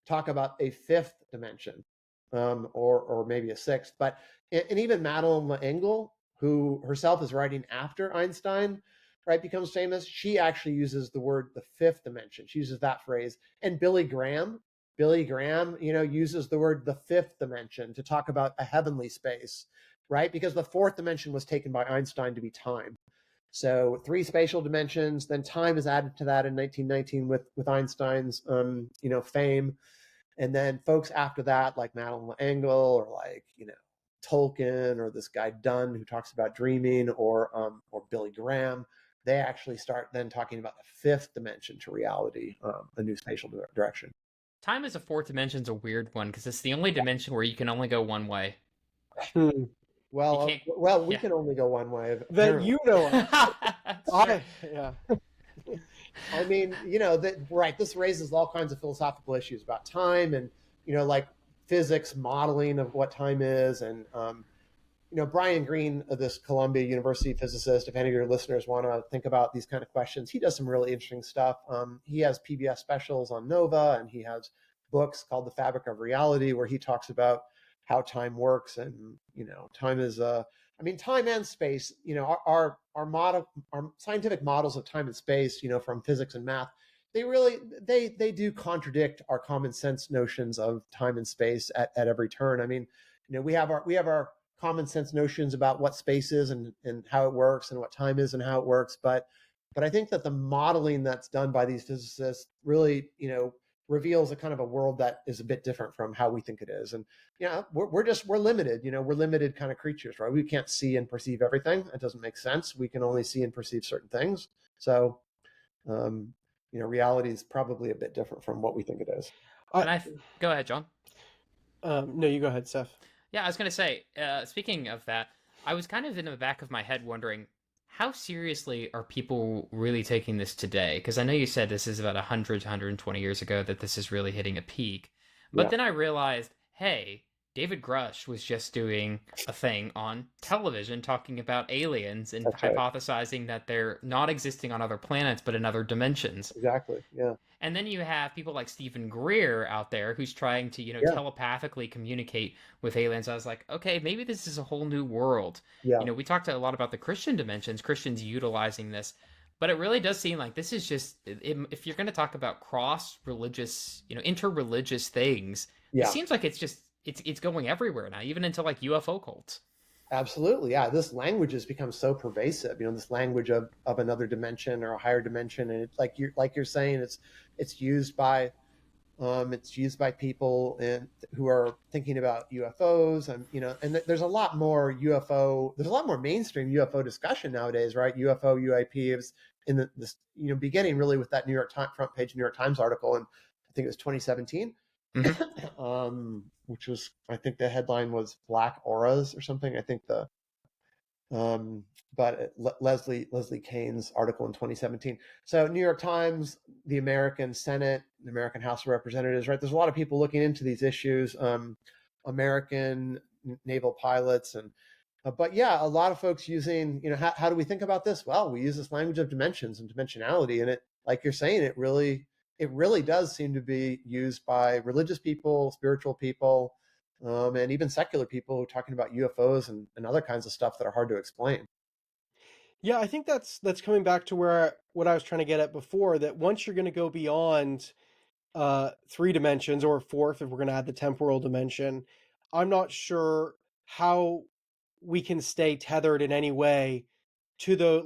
talk about a fifth dimension, or maybe a sixth. But and even Madeleine L'Engle, who herself is writing after Einstein, right, becomes famous. She actually uses the word the fifth dimension. She uses that phrase. And Billy Graham, uses the word the fifth dimension to talk about a heavenly space, right? Because the fourth dimension was taken by Einstein to be time. So three spatial dimensions, then time is added to that in 1919 with Einstein's fame. And then folks after that, like Madeleine L'Engle or like, Tolkien, or this guy Dunn who talks about dreaming, or Billy Graham, they actually start then talking about the fifth dimension to reality, a new spatial direction. Time as a fourth dimension is a weird one because it's the only dimension where you can only go one way. Well, we can only go one way. That you know of. Yeah. I mean, right. This raises all kinds of philosophical issues about time, and like physics modeling of what time is, and Brian Greene, this Columbia University physicist. If any of your listeners want to think about these kind of questions, he does some really interesting stuff. He has PBS specials on Nova, and he has books called The Fabric of Reality, where he talks about how time works. And time is time and space. Our scientific models of time and space, from physics and math, they do contradict our common sense notions of time and space at every turn. I mean, we have our common sense notions about what space is and how it works, and what time is and how it works. But I think that the modeling that's done by these physicists really, reveals a kind of a world that is a bit different from how we think it is. And we're limited. We're limited kind of creatures, right? We can't see and perceive everything. It doesn't make sense. We can only see and perceive certain things. So, reality is probably a bit different from what we think it is. Go ahead, John. No, you go ahead, Seth. Yeah, I was going to say, speaking of that, I was kind of in the back of my head wondering, how seriously are people really taking this today? Because I know you said this is about 100 to 120 years ago that this is really hitting a peak. But then I realized, hey, David Grush was just doing a thing on television talking about aliens and hypothesizing that they're not existing on other planets, but in other dimensions. Exactly, yeah. And then you have people like Stephen Greer out there who's trying to, telepathically communicate with aliens. I was like, okay, maybe this is a whole new world. Yeah. We talked a lot about the Christian dimensions, Christians utilizing this, but it really does seem like this is just, if you're going to talk about cross-religious, inter-religious things, it seems like it's going everywhere now, even into like UFO cults. Absolutely, yeah. This language has become so pervasive. This language of another dimension or a higher dimension, and it's like you're saying, it's used by people who are thinking about UFOs, and there's a lot more mainstream UFO discussion nowadays, right? UFO, UAP is in this beginning really with that front page New York Times article, and I think it was 2017. Mm-hmm. Which was, I think the headline was Black Auras or something. I think Leslie Kane's article in 2017. So New York Times, the American Senate, the American House of Representatives, right? There's a lot of people looking into these issues, American naval pilots, and but yeah, a lot of folks using, how do we think about this? Well, we use this language of dimensions and dimensionality, and it, like you're saying, it really does seem to be used by religious people, spiritual people, and even secular people talking about UFOs and other kinds of stuff that are hard to explain. Yeah, I think that's coming back to what I was trying to get at before, that once you're going to go beyond three dimensions, or fourth if we're going to add the temporal dimension, I'm not sure how we can stay tethered in any way to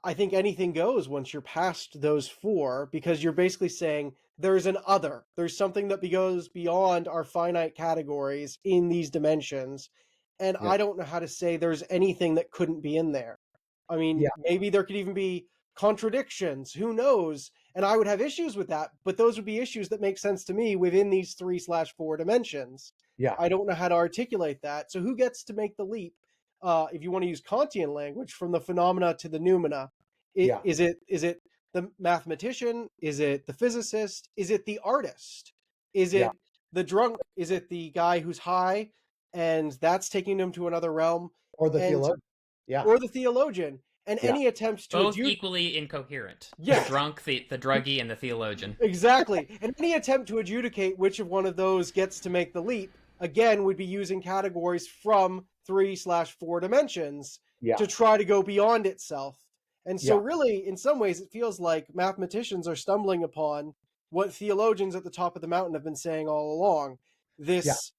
I think anything goes once you're past those four, because you're basically saying there's an other. There's something that goes beyond our finite categories in these dimensions. And Yeah. I don't know how to say there's anything that couldn't be in there. I mean, Yeah. maybe there could even be contradictions. Who knows? And I would have issues with that, but those would be issues that make sense to me within these 3/4 dimensions. Yeah. I don't know how to articulate that. So who gets to make the leap? If you want to use Kantian language, from the phenomena to the noumena, Yeah. is it the mathematician? Is it the physicist? Is it the artist? Is Yeah. it the drunk? Is it the guy who's high and that's taking him to another realm? Or the And theologian. Yeah. or the theologian? And Yeah. any attempts to Both equally incoherent. Yes. The drunk, the druggie, and the theologian. Exactly. And any attempt to adjudicate which of one of those gets to make the leap, again, would be using categories from 3/4 dimensions Yeah. to try to go beyond itself. And so, Yeah. really, in some ways, it feels like mathematicians are stumbling upon what theologians at the top of the mountain have been saying all along. This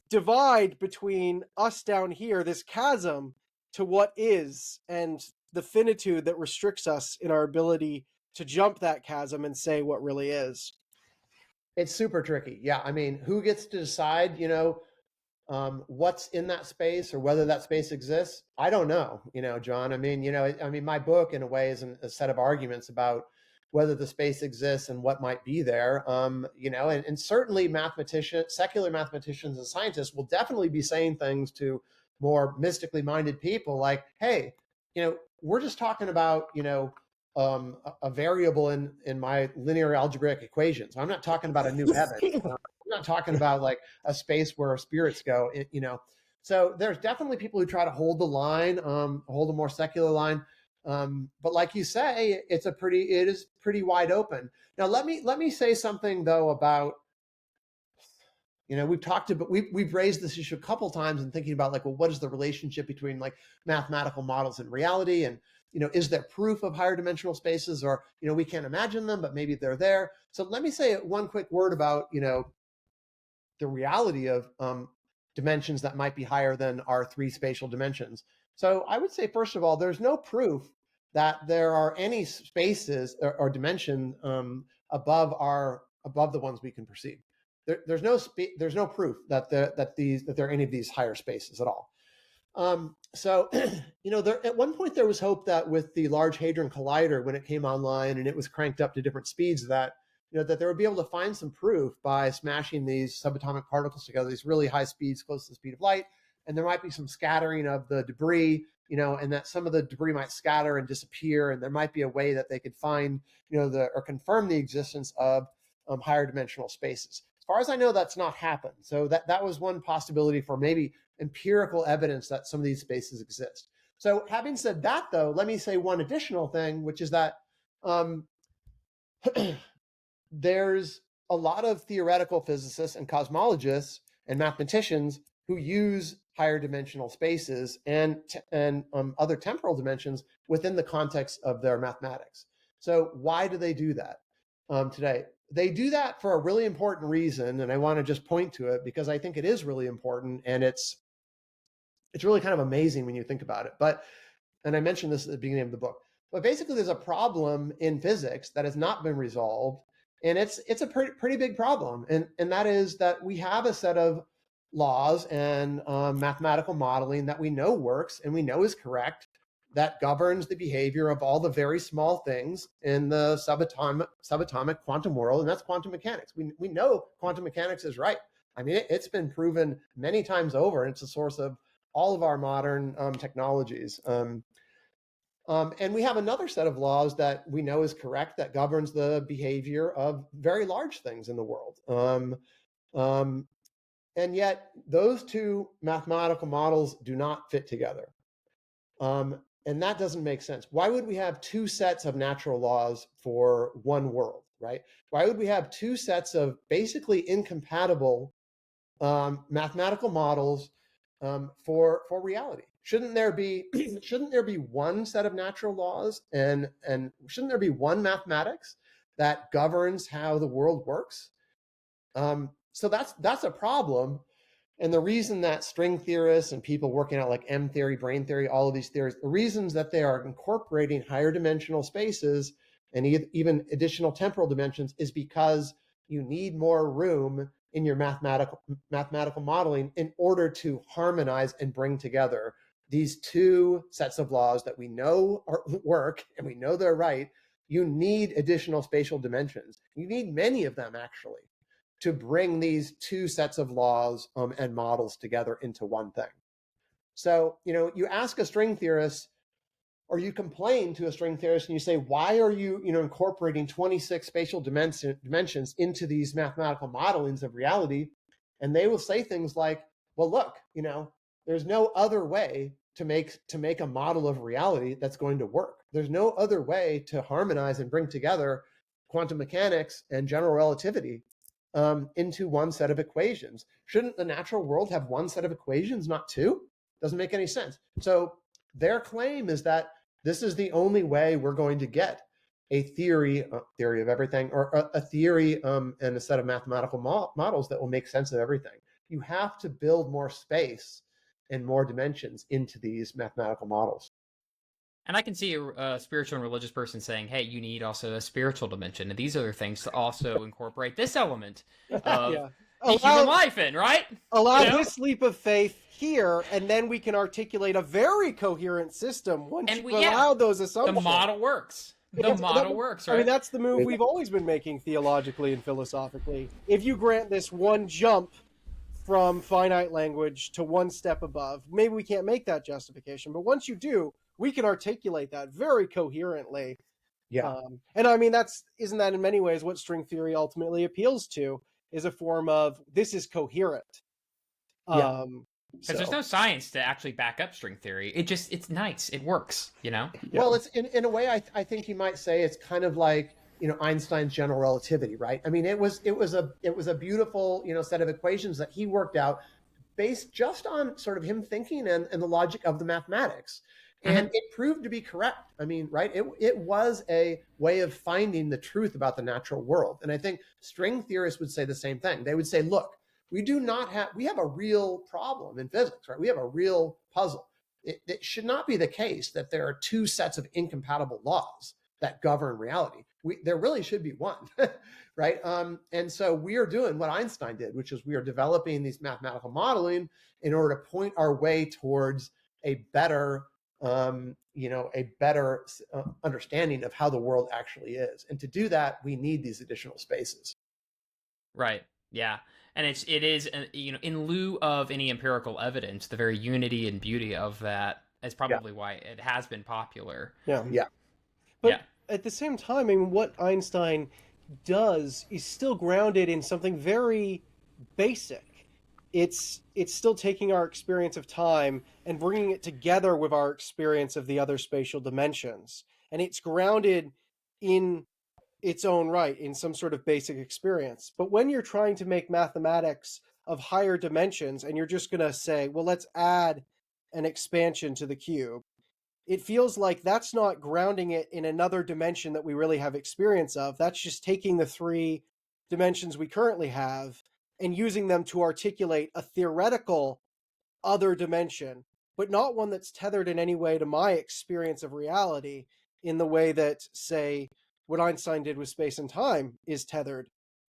divide between us down here, this chasm to what is, and the finitude that restricts us in our ability to jump that chasm and say what really is. It's super tricky. Yeah. I mean, who gets to decide, what's in that space or whether that space exists? I don't know, John. I mean, my book in a way is a set of arguments about whether the space exists and what might be there. And certainly secular mathematicians and scientists will definitely be saying things to more mystically minded people like, hey, we're just talking about, a variable in my linear algebraic equations. I'm not talking about a new heaven. I'm not talking about like a space where spirits go, So there's definitely people who try to hold the line, hold a more secular line. But like you say, it is pretty wide open. Now, let me say something though about, we've raised this issue a couple times in thinking about like, well, what is the relationship between like mathematical models and reality? And, is there proof of higher dimensional spaces, or, we can't imagine them, but maybe they're there. So let me say one quick word about, the reality of dimensions that might be higher than our 3 spatial dimensions. So I would say, first of all, there's no proof that there are any spaces or dimension above the ones we can perceive. There's no proof that there are any of these higher spaces at all. So, at one point there was hope that with the Large Hadron Collider, when it came online and it was cranked up to different speeds, that that they would be able to find some proof by smashing these subatomic particles together, these really high speeds close to the speed of light, and there might be some scattering of the debris, and that some of the debris might scatter and disappear, and there might be a way that they could find, or confirm the existence of higher dimensional spaces. As far as I know, that's not happened. So that was one possibility for maybe empirical evidence that some of these spaces exist. So having said that, though, let me say one additional thing, which is that there's a lot of theoretical physicists and cosmologists and mathematicians who use higher dimensional spaces and other temporal dimensions within the context of their mathematics. So why do they do that today? They do that for a really important reason, and I want to just point to it because I think it is really important, and it's really kind of amazing when you think about it. And I mentioned this at the beginning of the book, but basically there's a problem in physics that has not been resolved, and it's a pretty big problem, and that is that we have a set of laws and mathematical modeling that we know works and we know is correct, that governs the behavior of all the very small things in the subatomic quantum world, and that's quantum mechanics. We know quantum mechanics is right. I mean, it's been proven many times over, and it's a source of all of our modern technologies. And we have another set of laws that we know is correct that governs the behavior of very large things in the world. And yet those two mathematical models do not fit together. And that doesn't make sense. Why would we have two sets of natural laws for one world, right? Why would we have two sets of basically incompatible mathematical models for reality? Shouldn't there be one set of natural laws and shouldn't there be one mathematics that governs how the world works? So that's a problem. And the reason that string theorists and people working out like M theory, brain theory, all of these theories, the reasons that they are incorporating higher dimensional spaces and even additional temporal dimensions is because you need more room in your mathematical modeling in order to harmonize and bring together these two sets of laws that we know work and we know they're right. You need additional spatial dimensions. You need many of them, actually, to bring these two sets of laws and models together into one thing. So, you ask a string theorist, or you complain to a string theorist and you say, why are you, incorporating 26 spatial dimensions into these mathematical modelings of reality? And they will say things like, well, look, there's no other way to make a model of reality that's going to work. There's no other way to harmonize and bring together quantum mechanics and general relativity into one set of equations. Shouldn't the natural world have one set of equations, not two? Doesn't make any sense. So their claim is that this is the only way we're going to get a theory of everything, or a theory and a set of mathematical models that will make sense of everything. You have to build more space and more dimensions into these mathematical models. And I can see a spiritual and religious person saying, hey, you need also a spiritual dimension and these other things to also incorporate this element of the human life in, right? Allow this leap of faith here, and then we can articulate a very coherent system once you allow those assumptions. The model works. The model works, right? I mean, that's the move we've always been making theologically and philosophically. If you grant this one jump from finite language to one step above, maybe we can't make that justification, but once you do, we can articulate that very coherently. Yeah. And I mean, isn't that in many ways what string theory ultimately appeals to, is a form of, this is coherent. Because there's no science to actually back up string theory. It's nice. It works, Well, it's in a way, I think you might say it's kind of like, Einstein's general relativity, right? I mean, it was a beautiful, set of equations that he worked out based just on sort of him thinking and the logic of the mathematics. And it proved to be correct. I mean, right? It was a way of finding the truth about the natural world. And I think string theorists would say the same thing. They would say, look, we have a real problem in physics, right? We have a real puzzle. It should not be the case that there are two sets of incompatible laws that govern reality. There really should be one, right? And so we are doing what Einstein did, which is we are developing these mathematical modeling in order to point our way towards a better understanding of how the world actually is. And to do that, we need these additional spaces. Right. Yeah. And it is, in lieu of any empirical evidence, the very unity and beauty of that is probably why it has been popular. Yeah. But at the same time, I mean, what Einstein does is still grounded in something very basic. It's still taking our experience of time and bringing it together with our experience of the other spatial dimensions. And it's grounded in its own right, in some sort of basic experience. But when you're trying to make mathematics of higher dimensions and you're just going to say, well, let's add an expansion to the cube, it feels like that's not grounding it in another dimension that we really have experience of. That's just taking the three dimensions we currently have and using them to articulate a theoretical other dimension, but not one that's tethered in any way to my experience of reality in the way that, say, what Einstein did with space and time is tethered.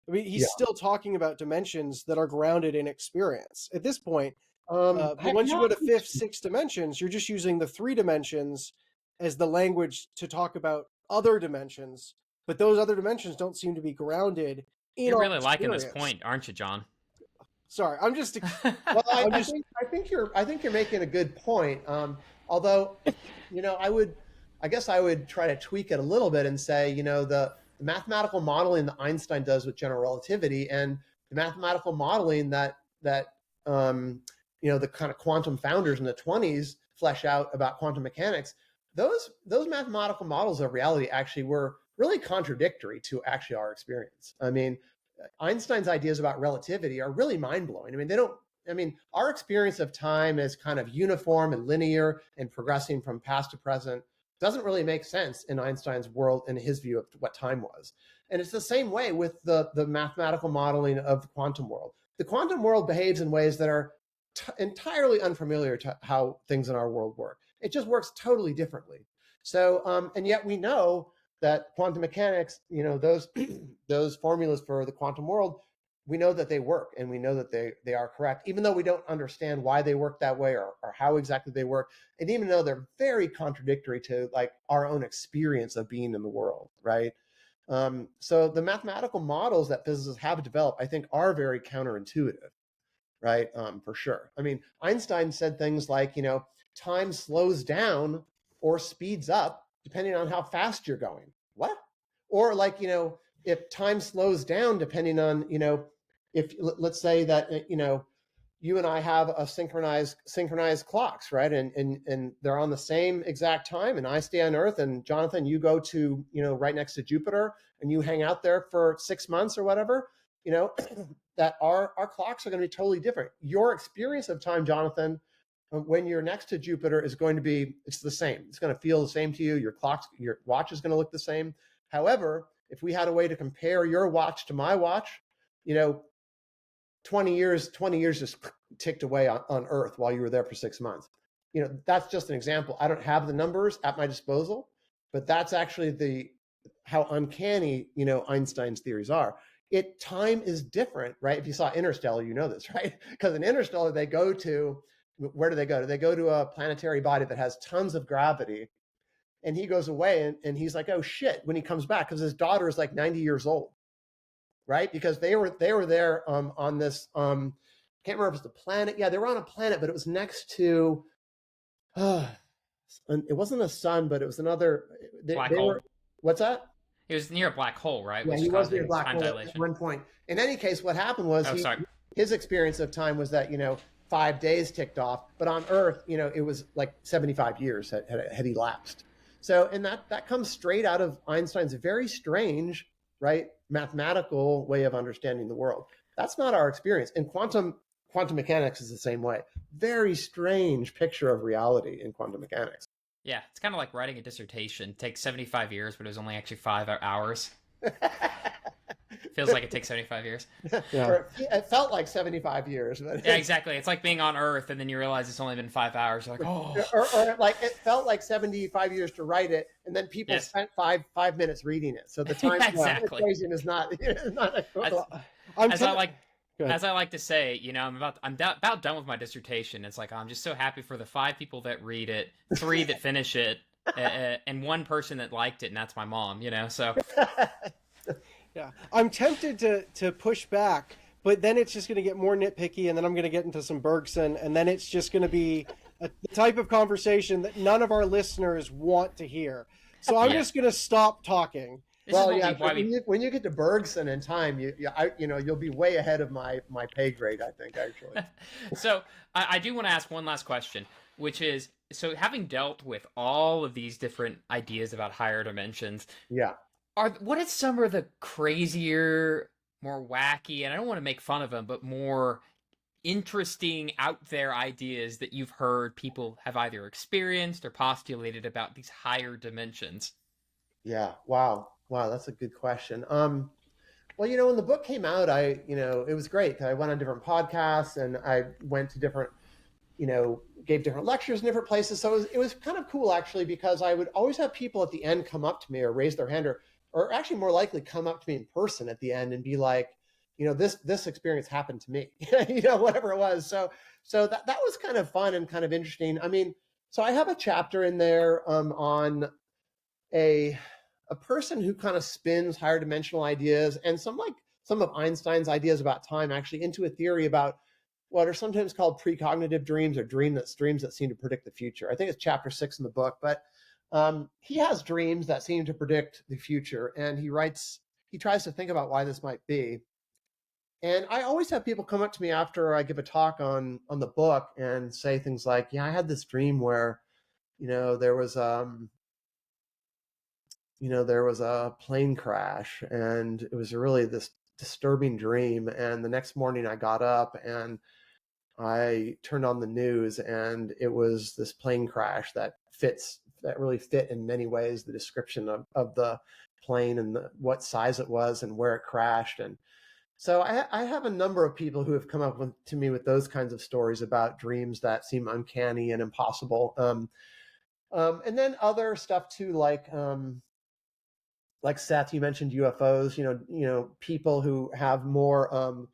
I mean, he's still talking about dimensions that are grounded in experience. At this point, but once you go to fifth, sixth dimensions, you're just using the three dimensions as the language to talk about other dimensions, but those other dimensions don't seem to be grounded in You're our really experience. liking this point, aren't you, John? Sorry, I'm just. Well, I think you're making a good point. Although, I guess I would try to tweak it a little bit and say, the mathematical modeling that Einstein does with general relativity and the mathematical modeling that the kind of quantum founders in the 1920s flesh out about quantum mechanics, those mathematical models of reality actually were really contradictory to actually our experience. I mean, Einstein's ideas about relativity are really mind-blowing. I mean, our experience of time is kind of uniform and linear and progressing from past to present doesn't really make sense in Einstein's world and his view of what time was. And it's the same way with the mathematical modeling of the quantum world. The quantum world behaves in ways that are entirely unfamiliar to how things in our world work. It just works totally differently. So, and yet we know that quantum mechanics, those formulas for the quantum world, we know that they work, and we know that they are correct, even though we don't understand why they work that way, or how exactly they work, and even though they're very contradictory to like our own experience of being in the world, right? So the mathematical models that physicists have developed, I think, are very counterintuitive, right? For sure. I mean, Einstein said things like, time slows down or speeds up depending on how fast you're going. What? Or like, if time slows down depending on, if let's say that, you and I have a synchronized clocks, right? And they're on the same exact time, and I stay on Earth, and Jonathan, you go to, right next to Jupiter, and you hang out there for 6 months or whatever, that our clocks are going to be totally different. Your experience of time, Jonathan, when you're next to Jupiter is going to be, it's the same. It's going to feel the same to you. Your watch is going to look the same. However, if we had a way to compare your watch to my watch, 20 years just ticked away on Earth while you were there for 6 months. That's just an example. I don't have the numbers at my disposal, but that's actually how uncanny, Einstein's theories are. Time is different, right? If you saw Interstellar, you know this, right? Because in Interstellar, where do they go? Do they go to a planetary body that has tons of gravity? And he goes away, and he's like, oh shit, when he comes back, because his daughter is like 90 years old, right? Because they were there on this, can't remember if it's the planet. Yeah, they were on a planet, but it was next to, it wasn't a sun, but it was another. Black hole. What's that? It was near a black hole, right? Yeah, Which he was near a black time hole dilation. at one point. In any case, what happened was his experience of time was that 5 days ticked off, but on Earth, it was like 75 years had elapsed. So, and that comes straight out of Einstein's very strange, right, mathematical way of understanding the world. That's not our experience. And quantum mechanics is the same way. Very strange picture of reality in quantum mechanics. Yeah, it's kind of like writing a dissertation. It takes 75 years, but it was only actually 5 hours. Feels like it takes 75 years. Yeah. It felt like 75 years. But yeah, exactly. It's like being on Earth, and then you realize it's only been 5 hours. You're like, oh. Or like it felt like 75 years to write it, and then people spent five minutes reading it. So the time equation is not As I like to say, I'm about done with my dissertation. It's like I'm just so happy for the 5 people that read it, 3 that finish it, and 1 person that liked it, and that's my mom. So. Yeah, I'm tempted to push back, but then it's just going to get more nitpicky, and then I'm going to get into some Bergson, and then it's just going to be the type of conversation that none of our listeners want to hear. So I'm just going to stop talking. When you get to Bergson in time, you'll be way ahead of my pay grade, I think, actually. So I do want to ask one last question, which is, so having dealt with all of these different ideas about higher dimensions, what is some of the crazier, more wacky, and I don't want to make fun of them, but more interesting, out there ideas that you've heard people have either experienced or postulated about these higher dimensions? Yeah. Wow, that's a good question. Well, when the book came out, it was great. I went on different podcasts, and I went to different, gave different lectures in different places. So it was kind of cool, actually, because I would always have people at the end come up to me or raise their hand, or actually more likely come up to me in person at the end and be like, this experience happened to me, whatever it was. So that was kind of fun and kind of interesting. I mean, so I have a chapter in there on a person who kind of spins higher dimensional ideas and some of Einstein's ideas about time actually into a theory about what are sometimes called precognitive dreams, or dreams that seem to predict the future. I think it's chapter 6 in the book, but he has dreams that seem to predict the future, and he tries to think about why this might be. And I always have people come up to me after I give a talk on the book and say things like, I had this dream where, there was a plane crash, and it was really this disturbing dream. And the next morning I got up and I turned on the news, and it was this plane crash that really fit in many ways the description of the plane and what size it was and where it crashed. And so I have a number of people who have come up to me with those kinds of stories about dreams that seem uncanny and impossible. And then other stuff too, like like Seth, you mentioned UFOs, people who have more,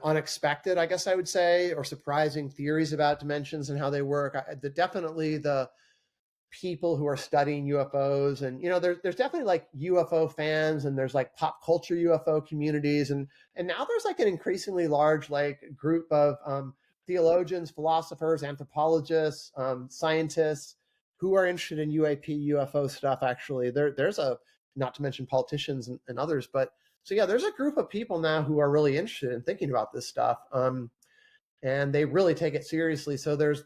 unexpected, I guess I would say, or surprising theories about dimensions and how they work. Definitely the people who are studying UFOs, and there's definitely like UFO fans, and there's like pop culture UFO communities, and now there's like an increasingly large like group of theologians, philosophers, anthropologists, scientists who are interested in UAP UFO stuff. Actually, there's a, not to mention politicians and others, but so yeah, there's a group of people now who are really interested in thinking about this stuff. And they really take it seriously. So there's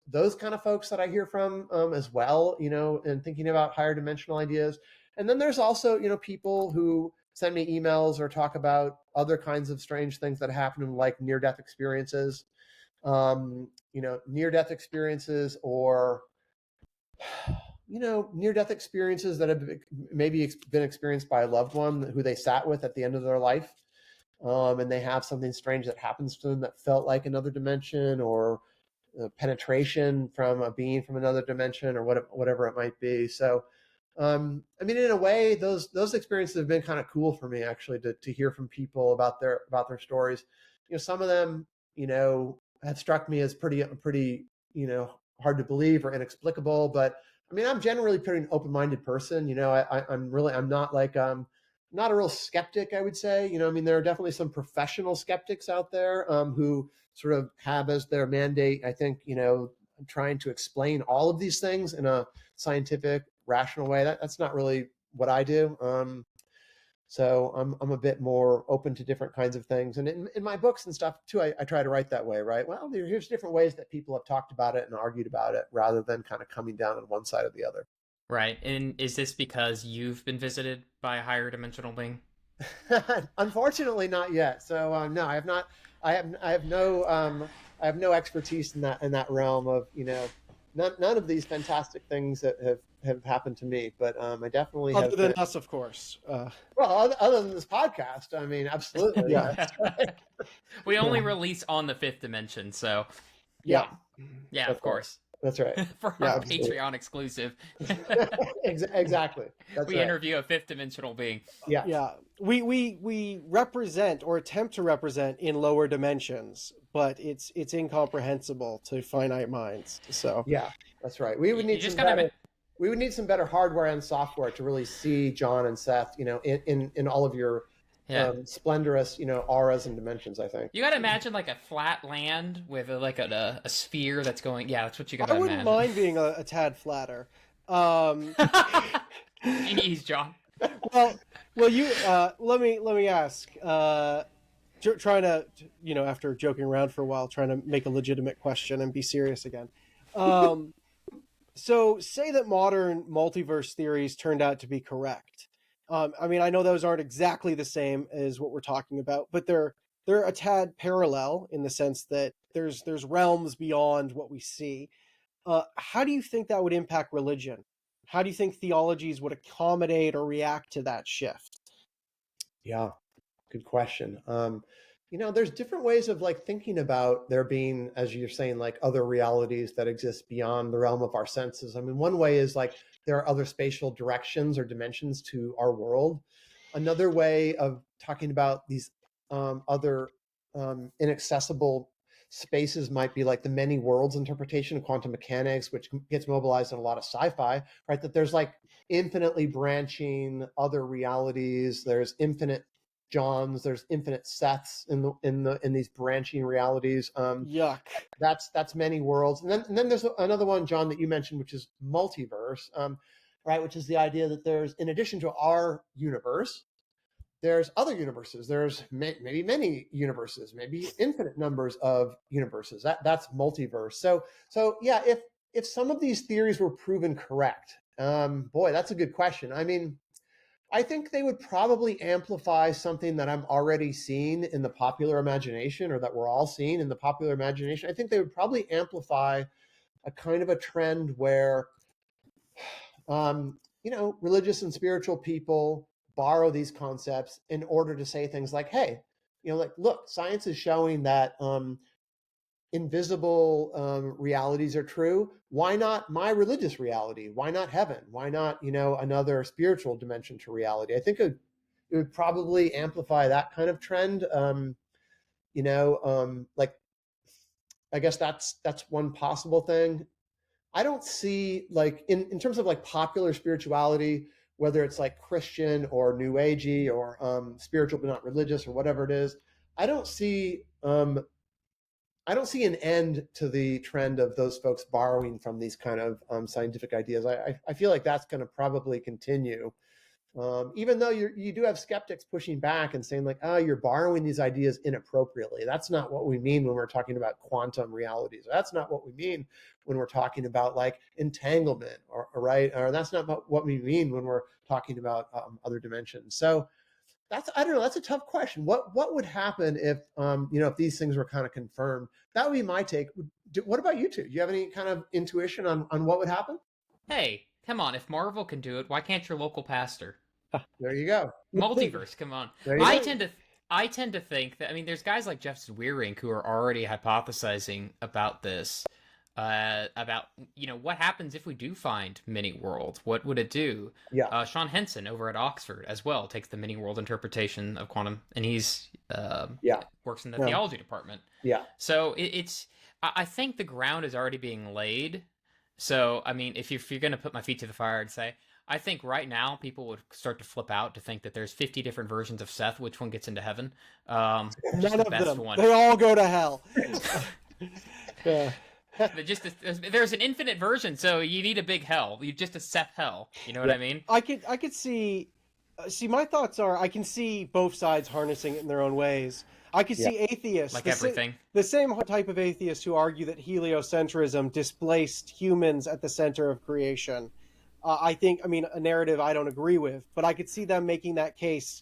those kind of folks that I hear from as well, and thinking about higher dimensional ideas. And then there's also people who send me emails or talk about other kinds of strange things that happen, like near-death experiences, near-death experiences, or near-death experiences that have maybe been experienced by a loved one who they sat with at the end of their life. And they have something strange that happens to them that felt like another dimension, or penetration from a being from another dimension, or whatever it might be. So, in a way, those experiences have been kind of cool for me, actually, to hear from people about their stories. Some of them, have struck me as pretty, hard to believe or inexplicable. But I'm generally pretty open-minded person. I'm not like not a real skeptic, I would say. There are definitely some professional skeptics out there who sort of have as their mandate, I think, trying to explain all of these things in a scientific, rational way. That's not really what I do. So I'm a bit more open to different kinds of things. And in my books and stuff too, I try to write that way, right? Well, here's different ways that people have talked about it and argued about it, rather than kind of coming down on one side or the other. Right. And is this because you've been visited by a higher dimensional being? Unfortunately, not yet. So no, I have not. I have no expertise in that realm of none of these fantastic things that have happened to me. But I definitely Other have than been, us, of course. well, other than this podcast. Absolutely. Yeah. We only release on the fifth dimension, so Yeah. yeah, That's of course. That's right. For Yeah, our absolutely. Patreon exclusive, Exactly. That's we right. interview a fifth dimensional being. Yeah. Yeah, we represent or attempt to represent in lower dimensions, but it's incomprehensible to finite minds. So Yeah. That's right. We would You need just some gotta. better. We would need some better hardware and software to really see John and Seth, in all of your Yeah. splendorous, auras and dimensions, I think. You gotta imagine like a flat land with a sphere that's going. Yeah, that's what you gotta I wouldn't imagine. mind being a tad flatter. Um, Jeez, John. well, you let me ask. Trying to after joking around for a while, trying to make a legitimate question and be serious again. So say that modern multiverse theories turned out to be correct. I know those aren't exactly the same as what we're talking about, but they're a tad parallel in the sense that there's realms beyond what we see. How do you think that would impact religion? How do you think theologies would accommodate or react to that shift? Yeah. Good question. There's different ways of like thinking about there being, as you're saying, like other realities that exist beyond the realm of our senses. One way is like there are other spatial directions or dimensions to our world. Another way of talking about these other inaccessible spaces might be like the many worlds interpretation of quantum mechanics, which gets mobilized in a lot of sci-fi, right? That there's like infinitely branching other realities. There's infinite Johns, there's infinite Seths in these branching realities. Yuck. That's many worlds, and then there's another one, John, that you mentioned, which is multiverse, right? Which is the idea that there's, in addition to our universe, there's other universes. There's maybe many universes, maybe infinite numbers of universes. That's multiverse. So yeah, if some of these theories were proven correct, boy, that's a good question. I think they would probably amplify something that I'm already seeing in the popular imagination, or that we're all seeing in the popular imagination. I think they would probably amplify a kind of a trend where, religious and spiritual people borrow these concepts in order to say things like, hey, like, look, science is showing that invisible realities are true, why not my religious reality? Why not heaven? Why not, another spiritual dimension to reality? I think it would probably amplify that kind of trend. Like, I guess that's one possible thing. I don't see, like, in terms of like popular spirituality, whether it's like Christian or New Agey or spiritual but not religious or whatever it is, I don't see an end to the trend of those folks borrowing from these kind of scientific ideas. I feel like that's going to probably continue, even though you do have skeptics pushing back and saying like, oh, you're borrowing these ideas inappropriately. That's not what we mean when we're talking about quantum realities. That's not what we mean when we're talking about like entanglement, or right? Or that's not what we mean when we're talking about other dimensions. So I don't know. That's a tough question. What would happen if if these things were kind of confirmed? That would be my take. What about you two? Do you have any kind of intuition on what would happen? Hey, come on! If Marvel can do it, why can't your local pastor? There you go. Multiverse, come on. I tend to think that, I mean, there's guys like Jeff Zweerink who are already hypothesizing about this, about what happens if we do find many worlds. What would it do? Yeah. Sean Henson over at Oxford as well takes the many world interpretation of quantum, and he's works in the theology department. Yeah. So I think the ground is already being laid. So I mean, if you're going to put my feet to the fire and say, I think right now people would start to flip out to think that there's 50 different versions of Seth. Which one gets into heaven? None the of best them. One. They all go to hell. Yeah. There's an infinite version, so you need a big hell. You just a Seth hell. You know what I mean? I could see. My thoughts are, I can see both sides harnessing it in their own ways. I could see atheists, like everything, the same type of atheists who argue that heliocentrism displaced humans at the center of creation. I mean, a narrative I don't agree with, but I could see them making that case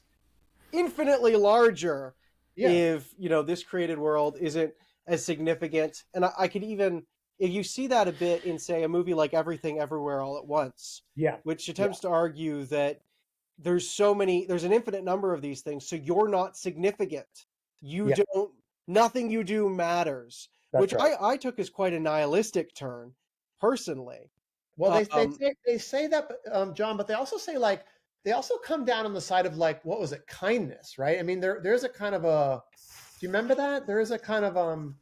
infinitely larger if, this created world isn't as significant. And I could even, if you see that a bit in, say, a movie like Everything Everywhere All at Once, which attempts to argue that there's an infinite number of these things, so you're not significant. Nothing you do matters, which right. I took as quite a nihilistic turn, personally. Well, they say that, John, but they also say, like, they also come down on the side of, like, what was it, kindness, right? I mean, there's a kind of a, do you remember that? There is a kind of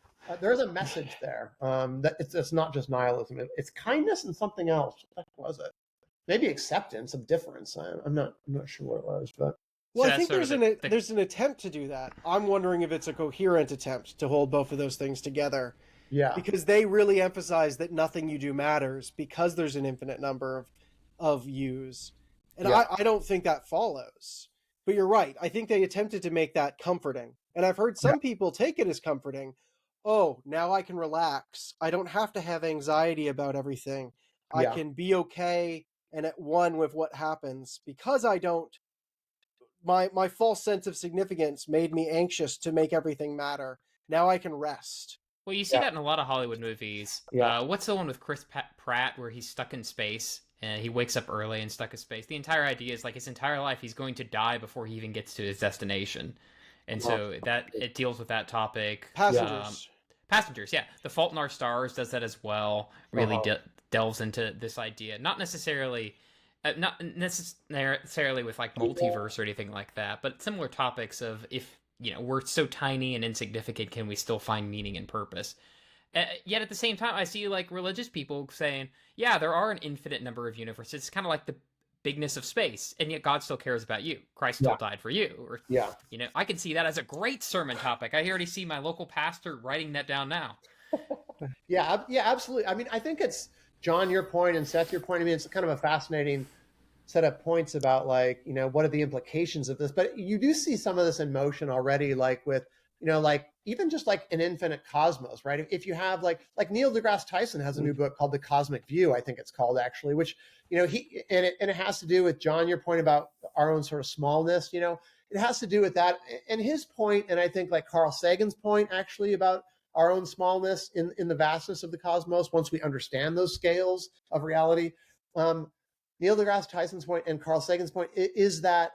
there's a message there that it's not just nihilism. It's kindness and something else. What was it? Maybe acceptance of difference. I'm not sure what it was, but. Well, I think there's an attempt to do that. I'm wondering if it's a coherent attempt to hold both of those things together. Yeah. Because they really emphasize that nothing you do matters because there's an infinite number of yous. And I don't think that follows. But you're right. I think they attempted to make that comforting. And I've heard some people take it as comforting. Oh, now I can relax. I don't have to have anxiety about everything. I can be okay and at one with what happens because I don't. My false sense of significance made me anxious to make everything matter. Now I can rest. Well, you see that in a lot of Hollywood movies. What's the one with Chris Pratt where he's stuck in space and he wakes up early and stuck in space? The entire idea is like his entire life he's going to die before he even gets to his destination. And so that it deals with that topic. Passengers, yeah. The Fault in Our Stars does that as well. Really delves into this idea. Not necessarily with like multiverse or anything like that, but similar topics of if we're so tiny and insignificant, can we still find meaning and purpose? Yet at the same time, I see like religious people saying, yeah, there are an infinite number of universes. It's kind of like the bigness of space, and yet God still cares about you. Christ still died for you. Or, I can see that as a great sermon topic. I already see my local pastor writing that down now. Yeah, absolutely. I mean, I think it's, John, your point, and Seth, your point. I mean, it's kind of a fascinating set of points about, like, what are the implications of this? But you do see some of this in motion already, like with, like even just like an infinite cosmos, right? If you have like Neil deGrasse Tyson has a new book called The Cosmic View, I think it's called, actually, which, it has to do with, John, your point about our own sort of smallness, it has to do with that. And his point, and I think like Carl Sagan's point, actually, about our own smallness in the vastness of the cosmos, once we understand those scales of reality. Neil deGrasse Tyson's point and Carl Sagan's point is that,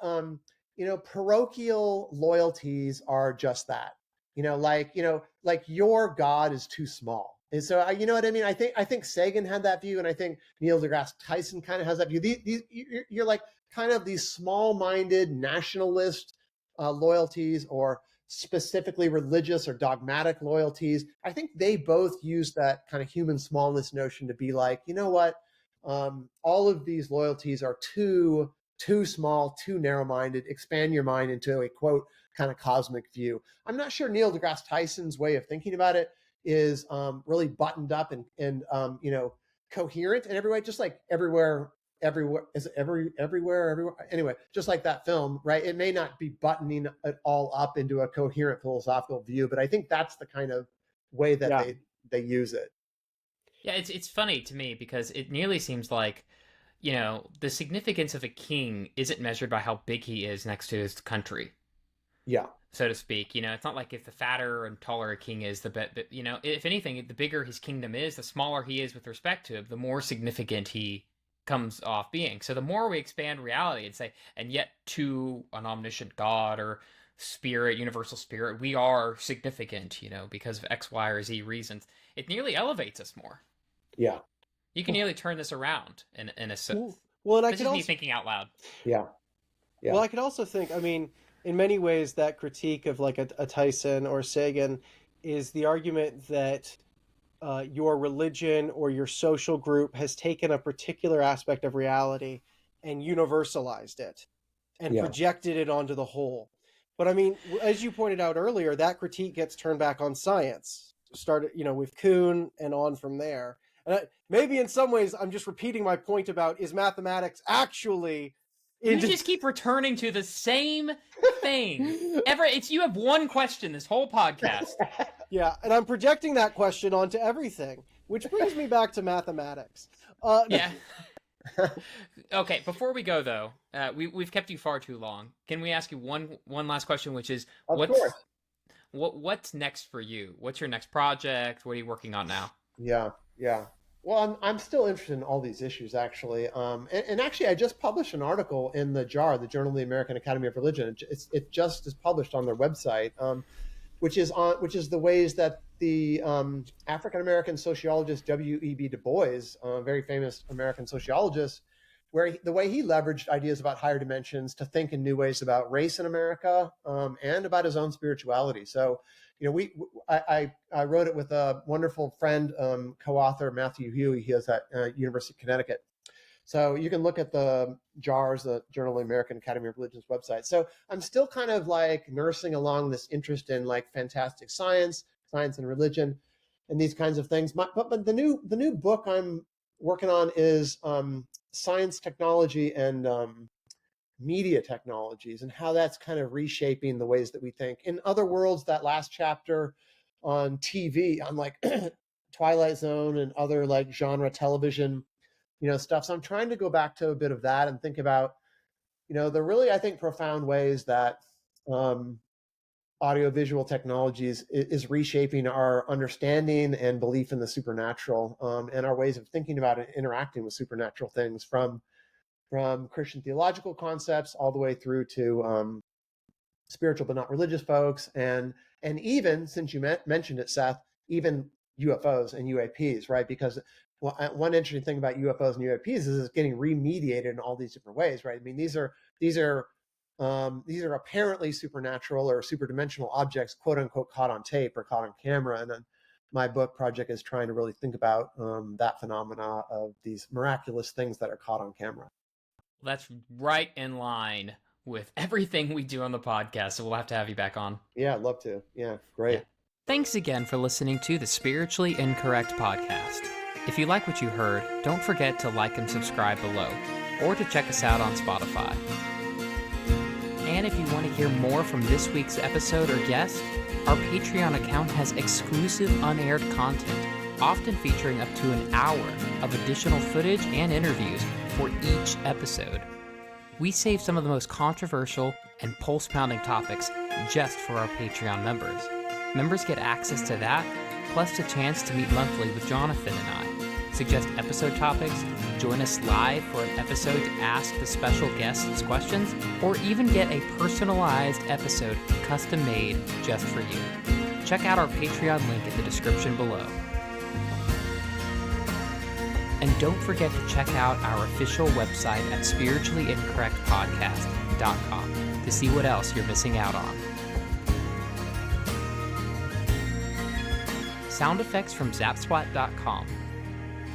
parochial loyalties are just that. like your God is too small. And so, you know what I mean? I think Sagan had that view, and I think Neil deGrasse Tyson kind of has that view. You're like kind of these small-minded nationalist loyalties, or specifically religious or dogmatic loyalties. I think they both use that kind of human smallness notion to be like, you know what? All of these loyalties are too small, too narrow-minded. Expand your mind into a quote kind of cosmic view. I'm not sure Neil deGrasse Tyson's way of thinking about it is really buttoned up and coherent in every way, just like everywhere is it everywhere. Anyway, just like that film, right? It may not be buttoning it all up into a coherent philosophical view, but I think that's the kind of way that they use it. Yeah, it's funny to me because it nearly seems like, the significance of a king isn't measured by how big he is next to his country. Yeah. So to speak, it's not like if the fatter and taller a king is, if anything, the bigger his kingdom is, the smaller he is with respect to him, the more significant he comes off being. So the more we expand reality and say, and yet to an omniscient God or spirit, universal spirit, we are significant, because of X, Y, or Z reasons, it nearly elevates us more. Yeah. You can nearly turn this around in a sense. Well, and this is me thinking out loud. Yeah. Well, I could also think, in many ways, that critique of like a Tyson or Sagan is the argument that your religion or your social group has taken a particular aspect of reality and universalized it and projected it onto the whole. But as you pointed out earlier, that critique gets turned back on science. Started, with Kuhn and on from there. And maybe in some ways, I'm just repeating my point about, is mathematics actually... You just keep returning to the same thing. You have one question this whole podcast. Yeah, and I'm projecting that question onto everything, which brings me back to mathematics. Yeah. Okay, before we go though, we've kept you far too long. Can we ask you one last question, which is, what's next for you? What's your next project? What are you working on now? Yeah. Well, I'm still interested in all these issues, actually. And actually, I just published an article in the JAR, the Journal of the American Academy of Religion. It just is published on their website, which is the ways that the African American sociologist W.E.B. Du Bois, very famous American sociologist, the way he leveraged ideas about higher dimensions to think in new ways about race in America and about his own spirituality. So, I wrote it with a wonderful friend, co-author Matthew Huey. He is at University of Connecticut. So you can look at the JARS, the Journal of the American Academy of Religion's website. So I'm still kind of like nursing along this interest in like fantastic science and religion, and these kinds of things. But the new book I'm working on is science, technology, and media technologies, and how that's kind of reshaping the ways that we think. In Other Worlds, that last chapter on TV, on like Twilight Zone and other like genre television, stuff. So I'm trying to go back to a bit of that and think about, the really, I think, profound ways that audiovisual technologies is reshaping our understanding and belief in the supernatural, and our ways of thinking about and interacting with supernatural things, from Christian theological concepts all the way through to spiritual but not religious folks, and even, since you mentioned it, Seth, even UFOs and UAPs, right? Because one interesting thing about UFOs and UAPs is it's getting remediated in all these different ways, right? These are apparently supernatural or superdimensional objects, quote unquote, caught on tape or caught on camera, and then my book project is trying to really think about that phenomena of these miraculous things that are caught on camera. That's right in line with everything we do on the podcast, so we'll have to have you back on. Yeah, I'd love to. Yeah, great. Yeah. Thanks again for listening to the Spiritually Incorrect podcast. If you like what you heard, don't forget to like and subscribe below, or to check us out on Spotify. And if you want to hear more from this week's episode or guest, our Patreon account has exclusive unaired content, often featuring up to an hour of additional footage and interviews for each episode. We save some of the most controversial and pulse-pounding topics just for our Patreon members. Members get access to that, plus the chance to meet monthly with Jonathan and I, suggest episode topics, join us live for an episode to ask the special guests questions, or even get a personalized episode custom-made just for you. check out our Patreon link in the description below. And don't forget to check out our official website at spirituallyincorrectpodcast.com to see what else you're missing out on. Sound effects from Zapsplat.com.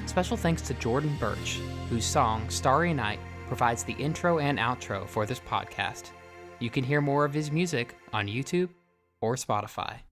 Special thanks to Jordan Birch, whose song Starry Night provides the intro and outro for this podcast. You can hear more of his music on YouTube or Spotify.